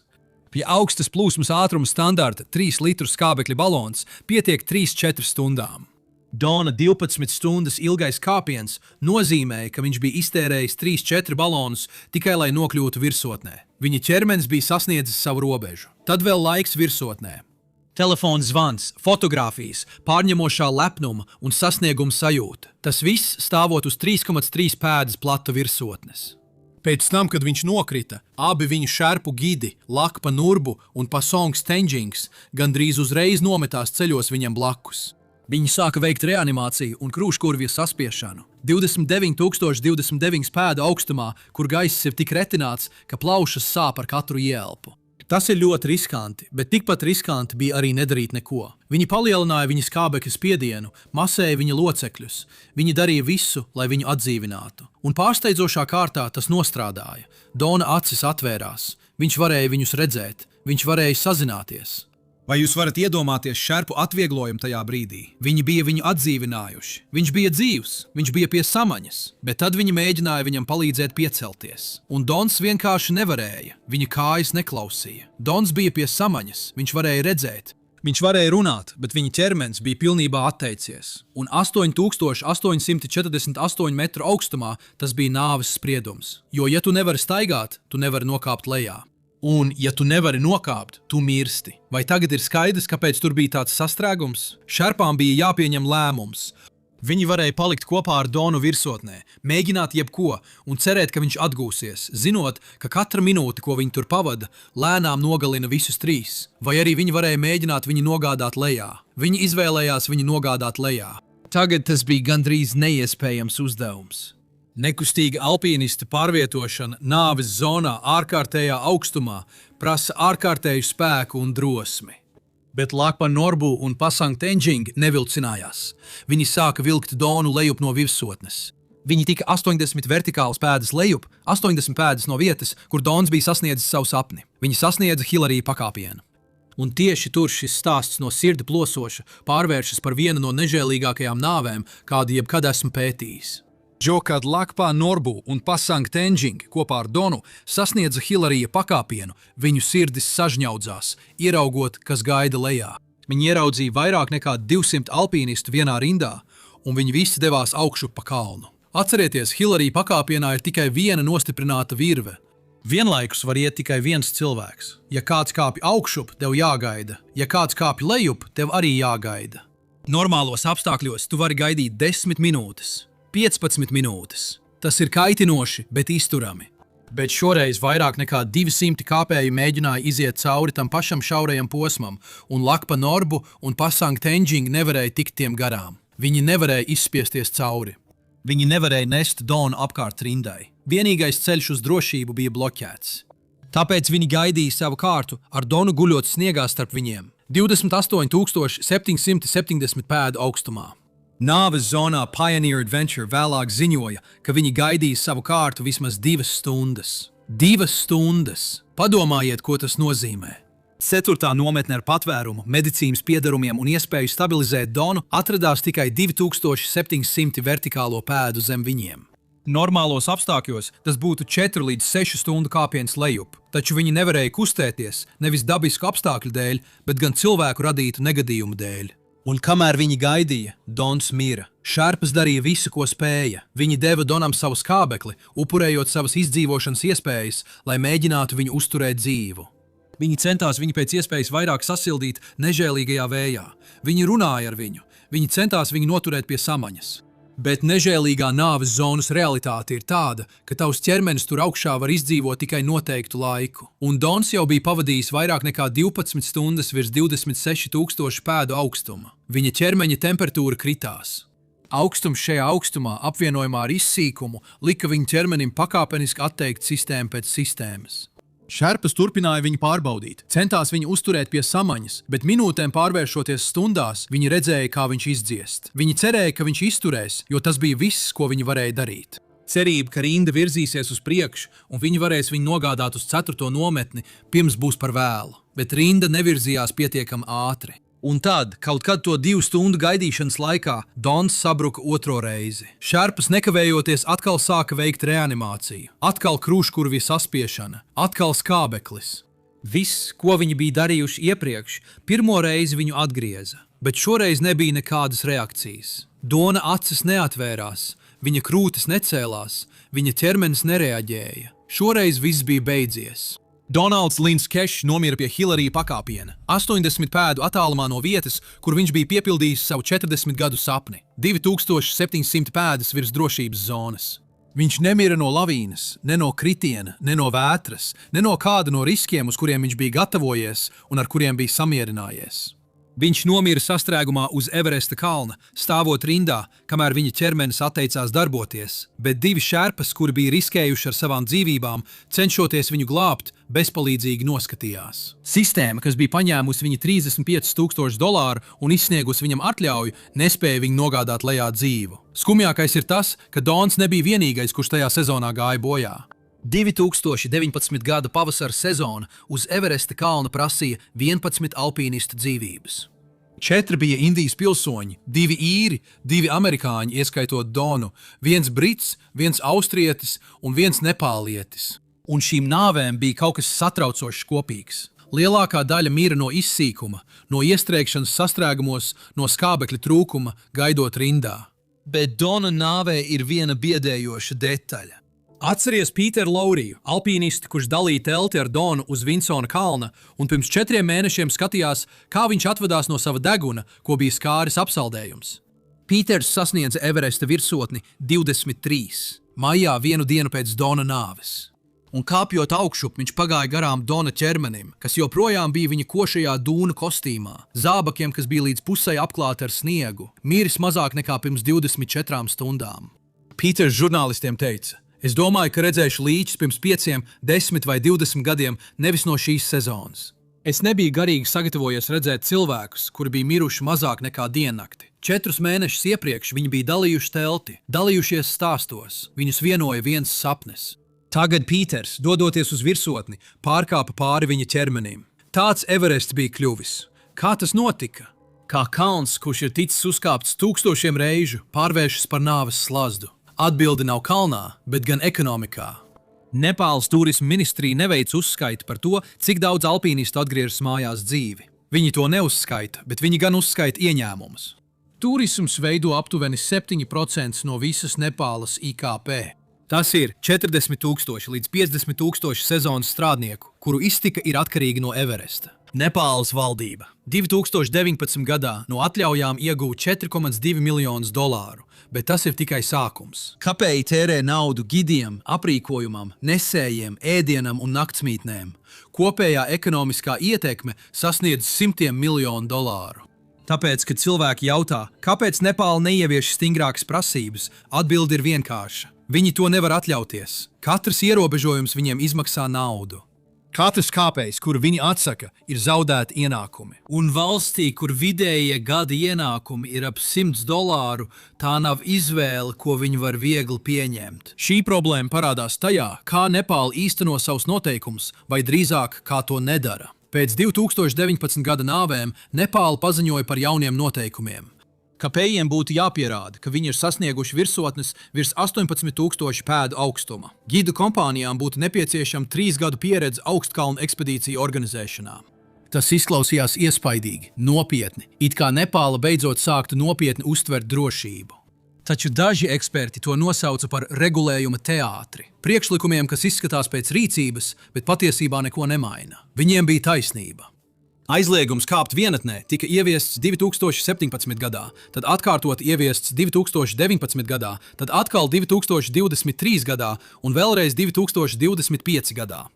Pie augstas plūsmas ātruma standarta 3 litru skābekļa balons pietiek 3-4 stundām. Dona 12 stundas ilgais kāpiens nozīmēja, ka viņš bija iztērējis 3-4 balonus tikai lai nokļūtu virsotnē. Viņa ķermenis bija sasniedzis savu robežu. Tad vēl laiks virsotnē. Telefons zvans, fotogrāfijas, pārņemošā lepnuma un sasnieguma sajūta. Tas viss stāvot uz 3,3 pēdas plata virsotnes. Pēc tam, kad viņš nokrita, abi viņa šerpu gidi, Lakpa Nurbu un Pasongs Tenģings, gandrīz uzreiz nometās ceļos viņam blakus. Viņi sāka veikt reanimāciju un krūškurvju saspiešanu. 29,029 pēdu augstumā, kur gaiss ir tik retināts, ka plaušas sāp ar katru ielpu. Tas ir ļoti riskanti, bet tikpat riskanti bija arī nedarīt neko. Viņi palielināja viņa skābekļa spiedienu, masēja viņa locekļus. Viņi darīja visu, lai viņu atdzīvinātu. Un pārsteidzošā kārtā tas nostrādāja. Dona acis atvērās. Viņš varēja viņus redzēt. Viņš varēja sazināties. Vai jūs varat iedomāties šerpu atvieglojumu tajā brīdī? Viņi bija viņu atdzīvinājuši. Viņš bija dzīvs, viņš bija pie samaņas, bet tad viņi mēģināja viņam palīdzēt piecelties. Un Dons vienkārši nevarēja, viņa kājas neklausīja. Dons bija pie samaņas, viņš varēja redzēt. Viņš varēja runāt, bet viņa ķermenis bija pilnībā atteicies. Un 8848 metru augstumā tas bija nāves spriedums. Jo ja tu nevari staigāt, tu nevari nokāpt lejā. Un, ja tu nevari nokāpt, tu mirsti. Vai tagad ir skaidrs, kāpēc tur bija tāds sastrēgums? Šerpām bija jāpieņem lēmums. Viņi varēja palikt kopā ar Donu virsotnē, mēģināt jebko un cerēt, ka viņš atgūsies, zinot, ka katra minūte, ko viņi tur pavada, lēnām nogalina visus 3. Vai arī viņi varēja mēģināt viņu nogādāt lejā. Viņi izvēlējās viņu nogādāt lejā. Tagad tas bija gandrīz neiespējams uzdevums. Nekustīga alpīnista pārvietošana nāves zonā ārkārtējā augstumā prasa ārkārtēju spēku un drosmi. Bet Lakpa Nurbu un Pasang Tenģing nevilcinājās. Viņi sāka vilkt Donu lejup no virsotnes. Viņi tika 80 vertikālas pēdas lejup, 80 pēdas no vietas, kur Dons bija sasniedzis savu sapni. Viņi sasniedza Hilarija pakāpienu. Un tieši tur šis stāsts no sirdi plosoša pārvēršas par vienu no nežēlīgākajām nāvēm, kādu jebkad esmu pētījis. Kad Lakpa Nurbu un Pasang Tenģing kopā ar Donu sasniedza Hilarija pakāpienu, viņu sirdis sažņaudzās, ieraugot, kas gaida lejā. Viņi ieraudzīja vairāk nekā 200 alpīnistu vienā rindā, un viņi visi devās augšup pa kalnu. Atcerieties, Hilarija pakāpienā ir tikai viena nostiprināta virve. Vienlaikus var iet tikai viens cilvēks. Ja kāds kāpj augšup, tev jāgaida. Ja kāds kāpj lejup, tev arī jāgaida. Normālos apstākļos tu vari gaidīt 10 minūtes. 15 minūtes. Tas ir kaitinoši, bet izturami. Bet šoreiz vairāk nekā 200 kāpēji mēģināja iziet cauri tam pašam šaurajam posmam, un Lakpa Nurbu un Pasang Tenģing nevarēja tikt tiem garām.
Viņi nevarēja izspiesties cauri. Viņi nevarēja nest Donu apkārt rindai. Vienīgais ceļš uz drošību bija bloķēts.
Tāpēc viņi gaidīja savu kārtu, ar Donu guļot sniegā starp viņiem.
28,770 pēdu augstumā.
Nāves zonā Pioneer Adventure vēlāk ziņoja, ka viņi gaidīja savu kārtu vismaz 2 stundas.
2 stundas! Padomājiet, ko tas nozīmē.
4. nometne ar patvērumu, medicīnas piedarumiem un iespēju stabilizēt Donu atradās tikai 2700 vertikālo pēdu zem viņiem. Normālos apstākļos tas būtu 4 līdz 6 stundu kāpiens lejup, taču viņi nevarēja kustēties nevis dabisku apstākļu dēļ, bet gan cilvēku radītu negadījumu dēļ.
Un kamēr viņi gaidīja, Dons mira. Šerpas darīja visu, ko spēja. Viņi deva Donam savu skābekli, upurējot savas izdzīvošanas iespējas, lai mēģinātu viņu uzturēt dzīvu.
Viņi centās viņu pēc iespējas vairāk sasildīt nežēlīgajā vējā. Viņi runāja ar viņu, viņi centās viņu noturēt pie samaņas. Bet nežēlīgā nāves zonas realitāte ir tāda, ka tavs ķermenis tur augšā var izdzīvot tikai noteiktu laiku. Un Dons jau bija pavadījis vairāk nekā 12 stundas virs 26,000 pēdu augstuma. Viņa ķermeņa temperatūra kritās. Augstums šajā augstumā apvienojumā ar izsīkumu lika viņa ķermenim pakāpeniski atteikt sistēmu pēc sistēmas.
Šerpas turpināja viņu pārbaudīt, centās viņu uzturēt pie samaņas, bet minūtēm pārvēršoties stundās, viņi redzēja, kā viņš izdziest. Viņi cerēja, ka viņš izturēs, jo tas bija viss, ko viņi varēja darīt.
Cerība, ka rinda virzīsies uz priekšu un viņi varēs viņu nogādāt uz 4. nometni, pirms būs par vēlu, bet rinda nevirzījās pietiekami ātri. Un tad, kaut kad to 2 stundu gaidīšanas laikā, Dons sabruka 2. reizi. Šerpas nekavējoties atkal sāka veikt reanimāciju. Atkal krūškurvja saspiešana, atkal skābeklis. Viss, ko viņi bija darījuši iepriekš, 1. reizi viņu atgrieza, bet šoreiz nebija nekādas reakcijas. Dona acis neatvērās, viņa krūtis necēlās, viņa ķermenis nereaģēja. Šoreiz viss bija beidzies.
Donalds Lins Kešs nomira pie Hillarija pakāpiena, 80 pēdu attālumā no vietas, kur viņš bija piepildījis savu 40 gadu sapni, 2700 pēdas virs drošības zonas. Viņš nemira no lavīnas, ne no kritiena, ne no vētras, ne no kāda no riskiem, uz kuriem viņš bija gatavojies un ar kuriem bija samierinājies.
Viņš nomira sastrēgumā uz Everesta kalna, stāvot rindā, kamēr viņa ķermenis atteicās darboties, bet 2 šerpas, kuri bija riskējuši ar savām dzīvībām, cenšoties viņu glābt, bezpalīdzīgi noskatījās. Sistēma, kas bija paņēmusi viņa $35,000 un izsniegusi viņam atļauju, nespēja viņu nogādāt lejā dzīvu. Skumjākais ir tas, ka Dons nebija vienīgais, kurš tajā sezonā gāja bojā. 2019. gada pavasara sezona uz Everesta kalna prasīja 11 alpīnistu dzīvības. 4 bija Indijas pilsoņi, 2 īri, 2 amerikāņi, ieskaitot Donu, 1 brits, 1 austrietis un 1 nepālietis. Un šīm nāvēm bija kaut kas satraucošs kopīgs. Lielākā daļa mira no izsīkuma, no iestrēgšanas sastrēgumos, no skābekļa trūkuma, gaidot rindā. Bet Dona nāvē ir viena biedējoša detaļa. Atceries Pīteru Lauriju, alpīnisti, kurš dalīja telti ar Donu uz Vinsona kalna un pirms 4 mēnešiem skatījās, kā viņš atvadās no sava deguna, ko bija skāris apsaldējums. Pīters sasniedza Everesta virsotni 23. maijā 1 dienu pēc Dona nāves. Un kāpjot augšup, viņš pagāja garām Dona ķermenim, kas joprojām bija viņa košajā dūnu kostīmā, zābakiem, kas bija līdz pusei apklāti ar sniegu, miris mazāk nekā pirms 24 stundām. Pīters žurnālistiem teica: Es domāju, ka redzēšu līķus pirms 5, 10 vai 20 gadiem, nevis no šīs sezonas. Es nebiju garīgi sagatavojies redzēt cilvēkus, kuri bija miruši mazāk nekā diennakti. 4 mēnešus iepriekš viņi bija dalījuši telti, dalījušies stāstos, viņus vienoja viens sapnis. Tagad Pīters, dodoties uz virsotni, pārkāpa pāri viņa ķermenim. Tāds Everests bija kļuvis. Kā tas notika? Kā kalns, kurš ir ticis uzkāpts 1000 reižu, pārvēršas par nāves slazdu. Atbilde nav kalnā, bet gan ekonomikā. Nepāles turisma ministrija neveic uzskaiti par to, cik daudz alpīnistu atgriežas mājās dzīvi. Viņi to neuzskaita, bet viņi gan uzskaita ieņēmumus. Turisms veido aptuveni 7% no visas Nepāles IKP. Tas ir 40,000 līdz 50,000 sezonas strādnieku, kuru iztika ir atkarīga no Everesta. Nepāles valdība 2019. gadā no atļaujām ieguva $4,2 miljonus, bet tas ir tikai sākums. Kāpēc tērē naudu gidiem, aprīkojumam, nesējiem, ēdienam un naktsmītnēm? Kopējā ekonomiskā ietekme sasniedz $100 miljonu. Tāpēc, kad cilvēki jautā, kāpēc Nepāla neievieš stingrākas prasības, atbilde ir vienkārša. Viņi to nevar atļauties. Katrs ierobežojums viņiem izmaksā naudu.
Katrs kāpējs, kuru viņi atsaka, ir zaudēti ienākumi.
Un valstī, kur vidējie gada ienākumi ir ap $100, tā nav izvēle, ko viņi var viegli pieņemt.
Šī problēma parādās tajā, kā Nepāla īsteno savus noteikumus, vai drīzāk kā to nedara. Pēc 2019. gada nāvēm Nepāla paziņoja par jauniem noteikumiem. Kāpējiem būtu jāpierāda, ka viņi ir sasnieguši virsotnes virs 18,000 pēdu augstuma. Gidu kompānijām būtu nepieciešama 3 gadu pieredze augstkalnu ekspedīciju organizēšanā. Tas izklausījās iespaidīgi, nopietni, it kā Nepāla beidzot sāktu nopietni uztvert drošību. Taču daži eksperti to nosauca par regulējuma teātri. Priekšlikumiem, kas izskatās pēc rīcības, bet patiesībā neko nemaina. Viņiem bija taisnība. Aizliegums kāpt vienatnē tika ieviests 2017. gadā, tad atkārtot ieviests 2019. gadā, tad atkal 2023. gadā un vēlreiz 2025. gadā.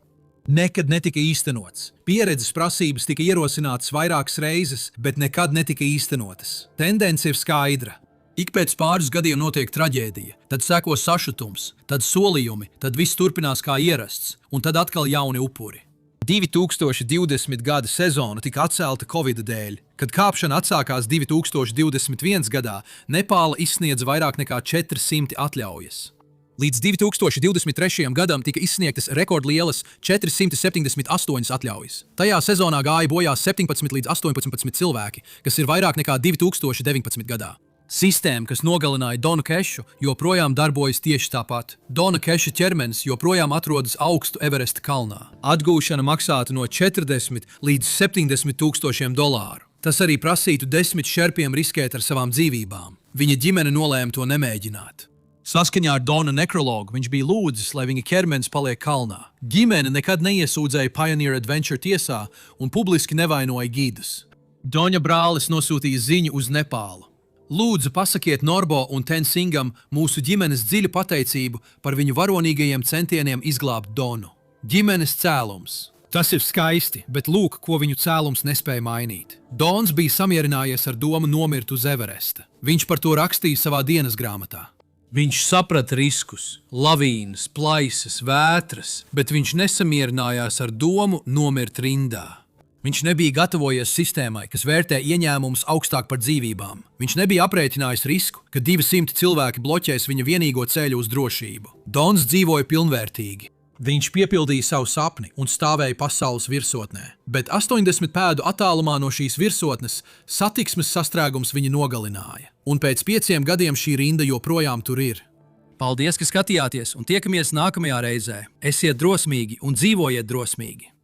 Nekad netika īstenots. Pieredzes prasības tika ierosinātas vairākas reizes, bet nekad netika īstenotas. Tendence ir skaidra. Ik pēc pāris gadiem notiek traģēdija, tad seko sašutums, tad solījumi, tad viss turpinās kā ierasts, un tad atkal jauni upuri. 2020. gada sezona tika atcelta Covid dēļ. Kad kāpšana atsākās 2021. gadā, Nepāla izsniedza vairāk nekā 400 atļaujas. Līdz 2023. gadam tika izsniegtas rekordlielas 478 atļaujas. Tajā sezonā gāja bojā 17 līdz 18 cilvēki, kas ir vairāk nekā 2019. gadā. Sistēma, kas nogalināja Donu Kešu, joprojām darbojas tieši tāpat. Dona Keša ķermenis joprojām atrodas augstu Everesta kalnā. Atgūšana maksātu no 40 līdz 70 tūkstošiem dolāru. Tas arī prasītu 10 šerpiem riskēt ar savām dzīvībām. Viņa ģimene nolēma to nemēģināt. Saskaņā ar Dona nekrologu viņš bija lūdzis, lai viņa ķermenis paliek kalnā. Ģimene nekad neiesūdzēja Pioneer Adventure tiesā un publiski nevainoja gidus. Doņa brālis nosūtīja ziņu uz Nepālu. Lūdzu, pasakiet Norbo un Tensingam mūsu ģimenes dziļu pateicību par viņu varonīgajiem centieniem izglābt Donu. Ģimenes cēlums. Tas ir skaisti, bet lūk, ko viņu cēlums nespēja mainīt. Dons bija samierinājies ar domu nomirt uz Everesta. Viņš par to rakstīja savā dienas grāmatā. Viņš saprata riskus, lavīnas, plaisas, vētras, bet viņš nesamierinājās ar domu nomirt rindā. Viņš nebija gatavojies sistēmai, kas vērtē ieņēmumus augstāk par dzīvībām. Viņš nebija aprēķinājis risku, ka 200 cilvēki bloķēs viņa vienīgo ceļu uz drošību. Dons dzīvoja pilnvērtīgi. Viņš piepildīja savu sapni un stāvēja pasaules virsotnē. Bet 80 pēdu attālumā no šīs virsotnes satiksmes sastrēgums viņu nogalināja. Un pēc 5 gadiem šī rinda joprojām tur ir. Paldies, ka skatījāties un tiekamies nākamajā reizē. Esiet drosmīgi un dzīvojiet drosmīgi!